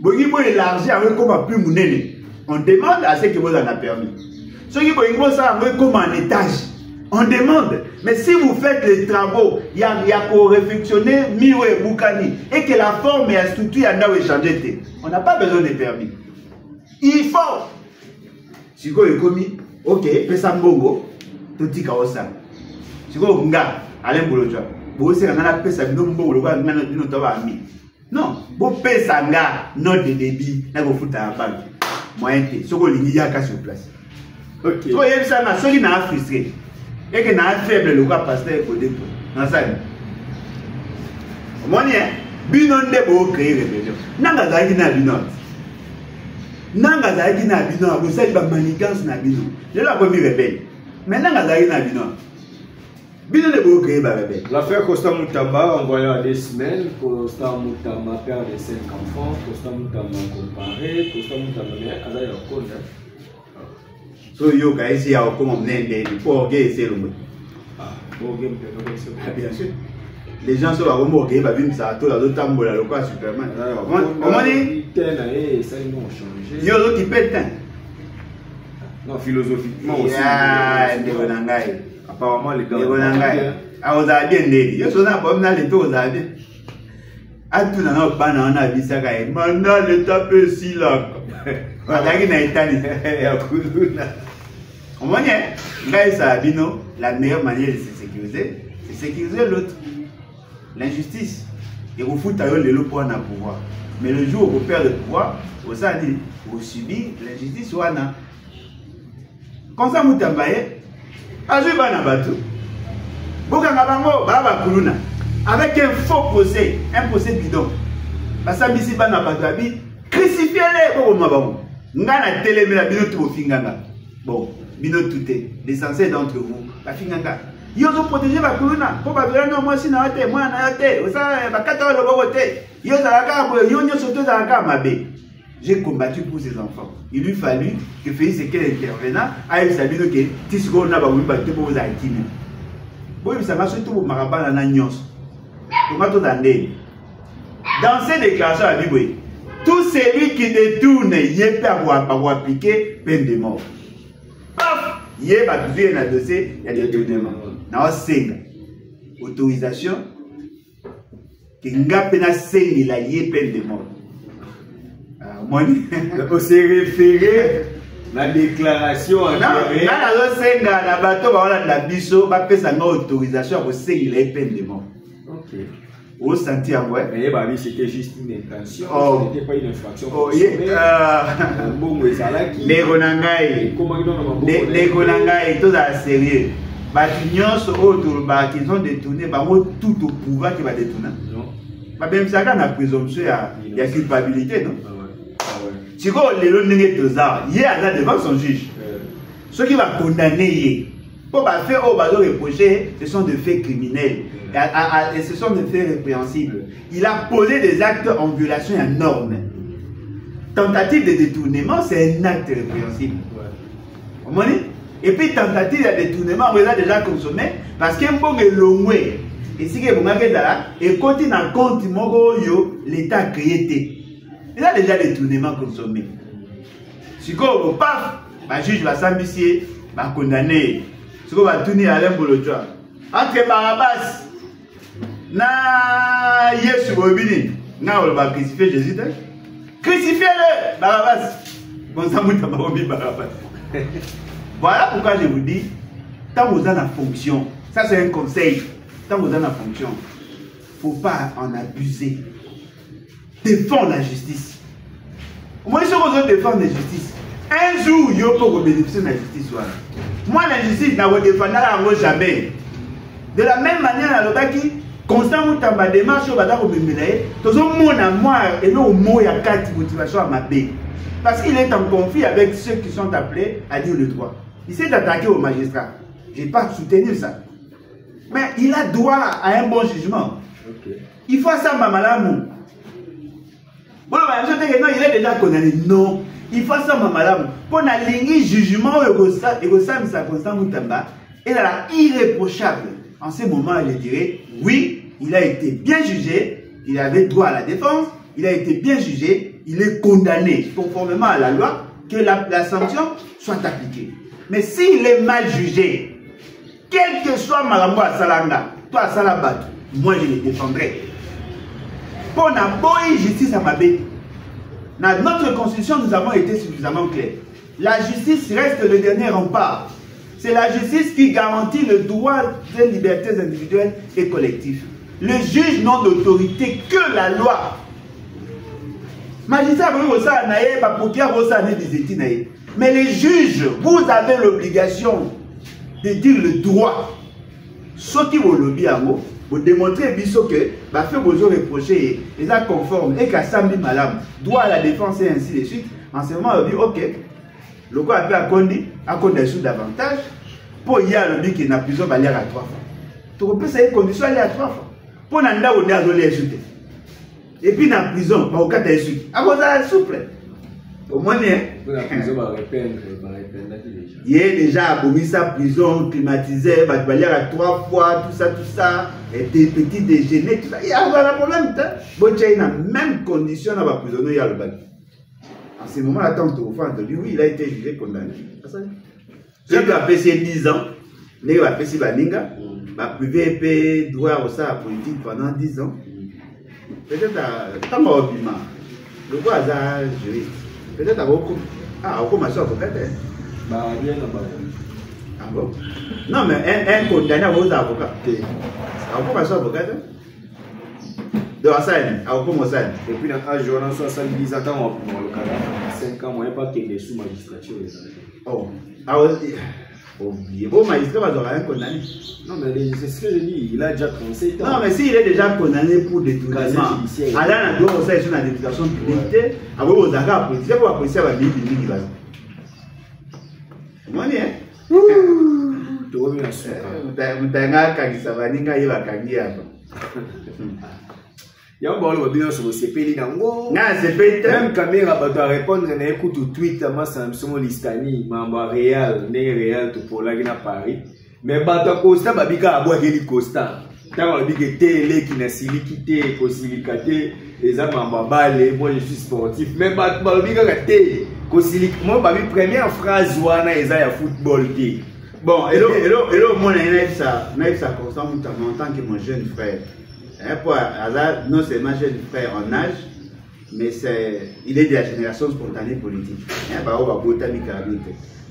bogi bo élargir avec comme plus munene on demande à ce que vous en a permis ceux qui bogi ça avec comme en étage. On demande, mais si vous faites les travaux, il y a pour réfectionner Miro et Boukani et que la forme et la structure est changée, on n'a pas besoin de permis. Il faut. Si vous avez commis, ok, pesa mbongo, tout kaosa. Si vous avez Alain Bouloja, vous avez pesa mbongo, vous avez ami. Non, vous pesa note de débit, vous foutez à la banque. Moyen T, si vous avez sur place. Ok. Si vous avez ça, ceux qui n'ont frustré. Et que n'a faible le cas pasteur au dépôt. Dans ça. Mon lien, binon de beau créer rébellion. Nanga zaïdi na binon. Nanga zaïdi na binon. Vous savez, la manigance na binon. Je l'ai promis rebelle. Mais nanga zaïdi na binon. Bino ne beau créer bébé. L'affaire Costa Moutamba envoyé à 2 semaines, Costa Moutamba père de 5 enfants, Costa Moutamba comparé, Costa Moutamba mais Kaza ya Konda. So yo ka essayer à comment mener pour gagner c'est le mot. Ah, bon game Bien sûr. Les gens sont à remorquer, bah bim ça tout la d'autres tambola le quoi Superman. Comment dit ça ils ont changé. Yo l'autre qui pète. Non, philosophiquement aussi. Ah, Ndebonangai. Apparemment, les gars. Ndebonangai. Ah, vous avez bien dit. Yo, son apport, dans les taux, vous avez bien. Ah, tout dans notre banane, on a vu ça, maintenant, le tape ici, là. Madagi na Italie. On va dire, la meilleure manière de se sécuriser, c'est sécuriser l'autre. L'injustice. Et vous foutez le lot pour un pouvoir. Mais le jour où vous perdez le pouvoir, vous savez, vous subissez l'injustice ou un. Comme ça, vous avez un bateau. Avec un faux procès, un procès bidon. Parce que si vous avez crucifiez-les. Vous avez télé, mais bino tout finganga. Bon, bino tout est. L'essentiel d'entre vous, la finganga. Ils ont protégé la colonna. Pour pas dire non, moi si n'a été, moi n'a été. Vous savez, ma 4 heures de côté. Ils ont sauté dans la carte, j'ai combattu pour ces enfants. Il lui fallut que Félix Sekele intervenant à il s'habille que Tisgo n'a pas voulu battre pour vous acquiner. Bon, il s'est surtout pour Marabana Nanyos. Dans ces déclarations à Bible, tout celui qui détourne, il peut avoir appliqué peine de mort. Paf! Il y a un dossier, il y a des détournements. Dans une autorisation, que n'a pas saigné la peine de mort. On s'est référé à la déclaration en autorisation pour saigner les peines de mort. Ok. Au sentir, ouais. Mais c'était juste une intention. Oh. Ce n'était pas une infraction. Oh, les Gonangai. Les Gonangai, tout à sérieux. Ils ont détourné, tout au pouvoir qui va détourner. Non. Même ça, il y a présomption, il y a culpabilité, non? Si vous avez les gens qui sont devant son juge, ceux qui vont condamner, pour faire reprocher, ce sont des faits criminels. Et ce sont des faits répréhensibles. Il a posé des actes en violation à normes. Tentative de détournement, c'est un acte répréhensible. Et puis tentative de détournement, on a déjà consommé parce qu'il y a un bon élongé. Et si vous avez et continue à compte l'État a créé. Il a déjà détournement consommé. Si vous paf, le juge va s'ambitier, va condamner. Si vous va tourner à l'imbolotoi. Entre Barabas, na Yesu Bobini, na on va crucifier Jésus. Crucifiez-le, Barabas. Bon, ça m'a pas Barabas. Voilà pourquoi je vous dis, tant vous êtes en fonction, ça c'est un conseil, tant vous êtes en fonction, il ne faut pas en abuser. Défendre la justice. Moi, je suis défendre la justice. Un jour, il faut bénéficier de la justice. Moi, la justice, je ne défendrai jamais. De la même manière, qui constamment dans ma démarche, je vais moi et non mot, il y a 4 motivations à ma baie. Parce qu'il est en conflit avec ceux qui sont appelés à dire le droit. Il s'est attaqué au magistrat. Je n'ai pas soutenu ça. Mais il a droit à un bon jugement. Okay. Il faut ça, Mamalamou. Bon, il est déjà condamné. Non. Il faut ça, Mamalamou. Pour la ligne jugement, il est irréprochable. En ce moment, il dirait, oui, il a été bien jugé, il avait droit à la défense, il a été bien jugé, il est condamné conformément à la loi, que la sanction soit appliquée. Mais s'il est mal jugé, quel que soit Malambo à Salanga, toi à Salabat, moi je le défendrai. Pour la bonne justice à ma baie. Dans notre constitution, nous avons été suffisamment clairs. La justice reste le dernier rempart. C'est la justice qui garantit le droit des libertés individuelles et collectives. Le juge n'a d'autorité que la loi. Magistrat, mais les juges, vous avez l'obligation de dire le droit. Ce qui vous lobby à vous, vous démontrez que fait vous reprocher et ça conforme et qu'à Sambi Malam, droit à la défense et ainsi de suite. En ce moment, on dit ok, le quoi a Kondi sous davantage pour y aller qui n'a plus de valeur à 3 fois. tu peux une condition aller à 3 fois. Pour nanda on est à zoler ajouter. Et puis dans la prison, bah au cas de suite. À cause ça souple. Au moins pour la prison va répandre déjà. Il est déjà abomi sa prison climatisée, va te à 3 fois tout ça et des petits déjeuners tout ça. Il y a un problème bon tu as une même condition dans la prison il y a le bac. En ce moment là tant que lui oui il a été jugé condamné. Il va passer 10 ans. Il va passer baninga. Va privé payer droit au ça politique pendant 10 ans. Peut-être à tant qu'au le quoi ça juriste. Peut-être à beaucoup. Ah, au commencement avocat. Bah bien là-bas. Ah bon? Non mais un condamné à vos avocats. À commencer avocat. De la scène, à commencer. Et puis dans un jour, on 70 ans, on le Canada, 5 ans, on n'a pas qu'il y ait des sous-magistrature. Oh, oubliez. Bon, magistrat va avoir un condamné. Non, mais c'est ce que je dis, il a déjà 37 ans. Non, mais s'il est déjà condamné pour détournement, alors on doit aussi sur la députation publique, avec vos accords politiques, pour la police va venir qui va. Comment on est? Tu reviens à ça. Mutanga Kagisavaninga, il va Kangia. Il y a un bon bien sur le CPI dans même caméra va répondre à écoute au tweet à Samson Listani, membre réel, né réel pour la à Paris. Mais Bata Costa, Babika a boire Costa. Tant que le télé qui n'a silicité, possibilité, les hommes en babalé, moi je suis sportif. Mais Babika a télé, moi Babi première phrase ouana est football. Bon, hello, moi j'ai ça constant en tant que mon jeune frère. Non seulement jeune frère en âge, mais il est de la génération spontanée politique.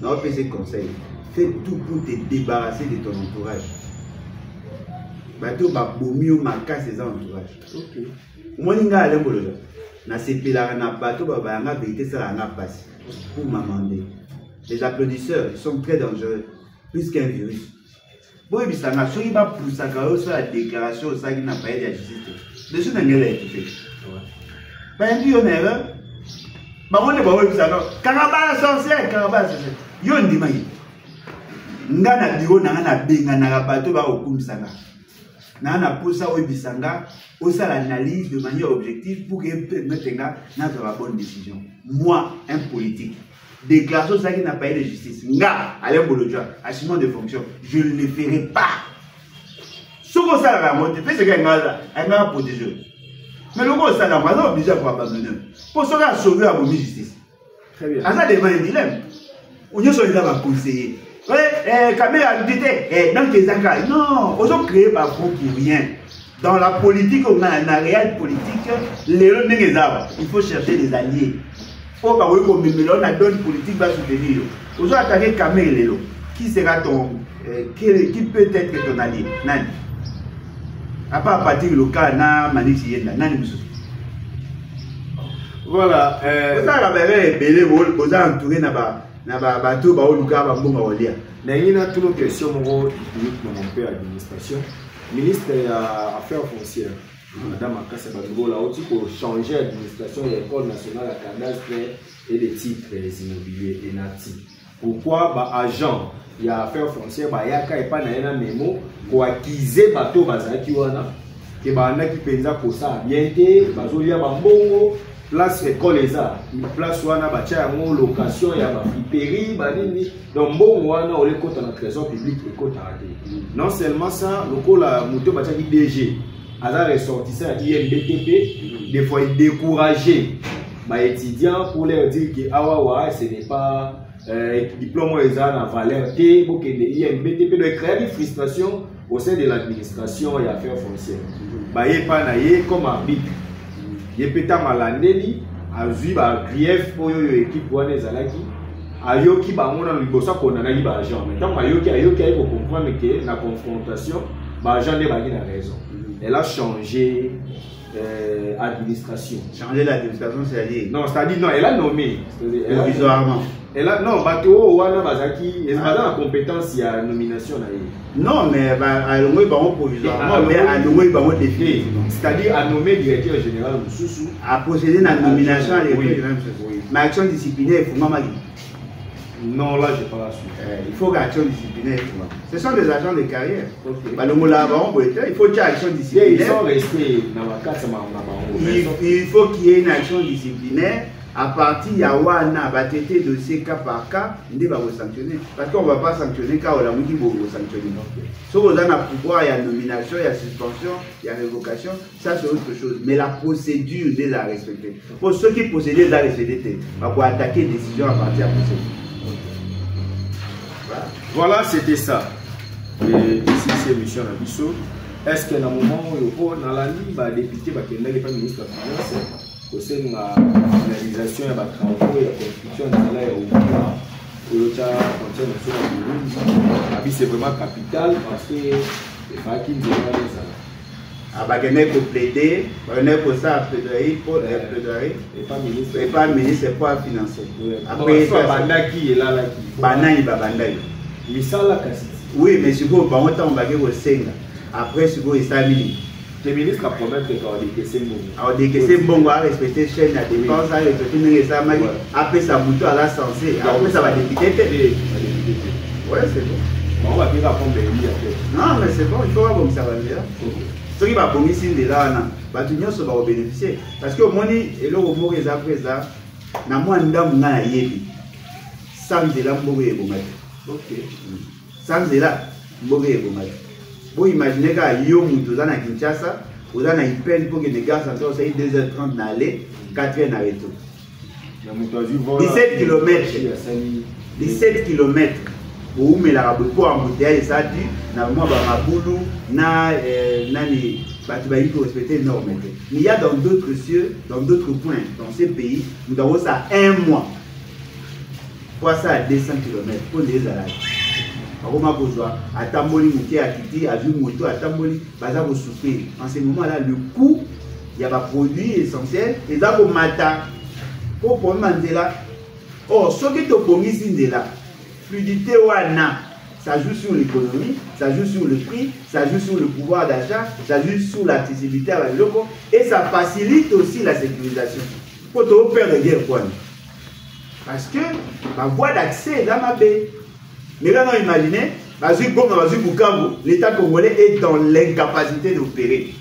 Non, on peut se conseiller. Fais tout pour te débarrasser de ton entourage. Bateau va mieux marquer ses entourages. Ok. Moi, je suis na sepela na bateau va na vérité ça na passe pour m'amender. Les applaudisseurs sont très dangereux, plus qu'un virus. Bon, il s'en a choisi pour sa la déclaration ça qui n'a pas été justice. Les choses n'ont pas été faites. Ben, il y a une erreur. Ben, on est bon, il s'en a. Carabas, sorcière, Carabas, il y a une demande. Ngana biro na benga na bateau ba okumsanga. Na posa obisanga, osa l'analyse de manière objective pour que permettre na la bonne décision. Moi, un politique, déclaration ça qui n'a pas eu de justice. Nga, Alain Bolodja, assumant de fonction, je ne le ferai pas. Ce que ça la monter, fais ce qu'il y a protéger. Mais le gros ça la maison obligé pour abandonner. Pour ce gars sauver à bonne justice. Très bien. Ça devant un dilemme. On y est là conseiller. Caméra dit dans tes engagements. Non, on a créé par pour rien. Dans la politique, on a la réelle politique, il faut chercher des alliés. Faut pas voir comme on a donné politique va soutenir. On a attaqué Caméra. Qui sera ton qui peut être ton allié? Nani? À part partir local, na Manixi Nani Moussou. Voilà. Vous avez belé, vous avez entouré na bateau ba oluka ba mbonga olia. Na yina tout nos questions mon père administration. Ministre affaires foncières. Madame Akassa Bango là aussi pour changer l'administration de l'école nationale à cadastre et des titres immobiliers et nati. Pourquoi ba agent il y a affaires foncières ba yaka et pas na yana memo pour acquiser bateau bazaki wana ke ba na ki penza ko ça bien té bazolia ba mbongo place école les arts, place wana bacha yango location ya ba friperie banini donc bon wana on les compte dans le trésor public et compte raté. Non seulement ça, lokola moto bacha ki DG ala ressortissant INBTP des fois décourager ba étudiants pour leur dire que awa ce n'est pas diplôme les arts en valeur té pour que les INBTP de créer une frustration au sein de l'administration et affaires foncières. Ba yé pas na yé comme arbitre. Il peut être malandeli, a vu ba grief pour l'équipe wana ezalaki, ayoki ba mona libosa kona li ba agent. Mais tant ayoki ayo comprendre que la confrontation, ba agent ne ba na raison. Elle a changé administration. Changer l'administration, c'est-à-dire? Non, c'est-à-dire non, elle a nommé. Provisoirement. Elle a non, bateau wana bazaki, elle a la compétence il y a nomination na yé. Non, mais à nommer provisoirement, mais à nommer définitivement. C'est-à-dire à nommer directeur général Moussoussou. À procéder à la nomination à l'école. Mais action disciplinaire, il faut m'amaginer. Non, là, je n'ai pas la suite. Il faut action disciplinaire. Ce sont des agents de carrière. Il faut qu'il y ait action disciplinaire. Ils sont restés dans la case. Il faut qu'il y ait une action disciplinaire. À partir de Yawana, va traiter dossier cas par cas, on va sanctionner. Parce qu'on ne va pas sanctionner car on a sanctionner. Si on a un pouvoir, il y a nomination, il y a suspension, il y a révocation, ça c'est autre chose. Mais la procédure est à respecter. Pour ceux qui procédent à respecter, on va attaquer les décisions à partir de la procédure. Voilà, c'était ça. Et ici, c'est M. Nabisso. Est-ce qu'à un moment où on a la ligne, le député n'est pas ministre de la Finance? Au sein de la finalisation de la travaux et la construction de la c'est vraiment capital parce que les faquines ne sont pas ça. Ah, il faut plaider, il faut ça, plaidoyer, et pas ministre, c'est pas financer. Après, il faut qui est là, oui, mais si vous avez un temps, après, si vous avez 5 minutes. Le ministre a promis que quand on décaissait bon. Alors décaisser bon, on va respecter chaîne à dépense, on va respecter les examens. Après ça bouton à la censée. Après ça va débiter. Ouais, c'est bon. On va faire apprendre les lits après. Non, mais c'est bon, il faut voir comme ça va bien. Ce qui va prendre ici de là, tout le monde va bénéficier. Parce que moi, et là, au mot des après ça, na moi ndam na yebi. Sans de là, mbogo et bomate. Ok. Sans de là, mbogo et bomate. Vous imaginez que yo mutu za na Kinshasa, vous avez une peine pour que les gars s'entendent 2h30 d'aller, 4h na retour. 17 km. 17 km. Pour où mais la raboko embouteillage ça dit na moi ba mabulu na nani batu faut respecter normes. Mais il y a dans d'autres cieux, dans d'autres points dans ces pays, nous avons ça 1 mois. Pour ça à 200 km pour les arrêts. À Tamboli, à Kiti, à Jumoto, à Tamboli, à souffrir. En ce moment-là, le coût, il y a des produits essentiels, et ça, pour matin, pour manger là. Or, ce qui est ici, là, fluidité ou ça joue sur l'économie, ça joue sur le prix, ça joue sur le pouvoir d'achat, ça joue sur l'accessibilité à la locaux, et ça facilite aussi la sécurisation. Pour te faire de guerre, parce que la voie d'accès est dans ma baie. Mais là, on imagine, l'État congolais est dans l'incapacité d'opérer.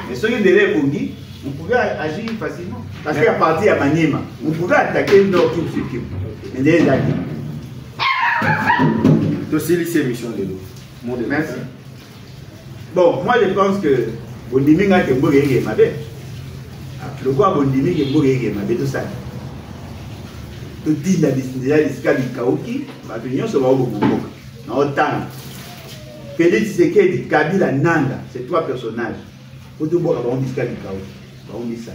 Mais ce qui est Congi, on pouvait agir facilement. Parce qu'à partir de Maniema, on pouvait attaquer le Nord Sud. Mais les acquis. C'est mission de l'eau. Merci. Bon, moi je pense que Bondimi a été mort et ma bête. Le quoi Bondimi est mort et ma bête, tout ça. Tout dit la discussion du Kaoki, l'union se va au Bobo. En temps, Félix Tshisekedi, Kabila, Nanda, c'est 3 personnages. Pour tout bon, on dit du Kaoki. On dit ça.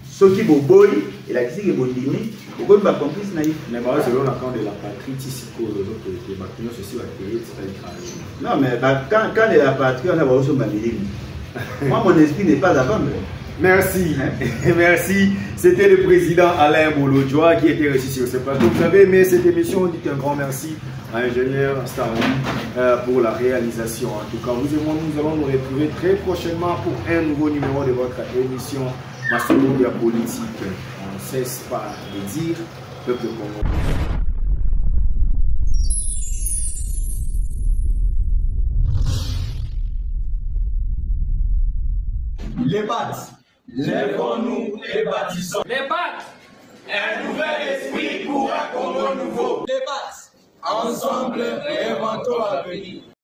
Ceux qui Boboy, et la question est Bondimi, pourquoi on va complice naïf. Mais selon la camp de la patrie, ici, les autres, ceci va créer, c'est non, mais quand de la patrie, on a aussi ma moi, mon esprit n'est pas à vendre. Merci, merci. C'était le président Alain Bolodjoa qui était reçu sur ce plateau. Vous avez aimé cette émission, dites un grand merci à l'ingénieur Starly pour la réalisation. En tout cas, nous allons nous retrouver très prochainement pour un nouveau numéro de votre émission Massomodia Politique. On ne cesse pas de dire peuple congolais. Les battes, lèvons-nous et bâtissons. Les battes, un nouvel esprit pour un Congo nouveau. les battes, ensemble, réinventons l'avenir.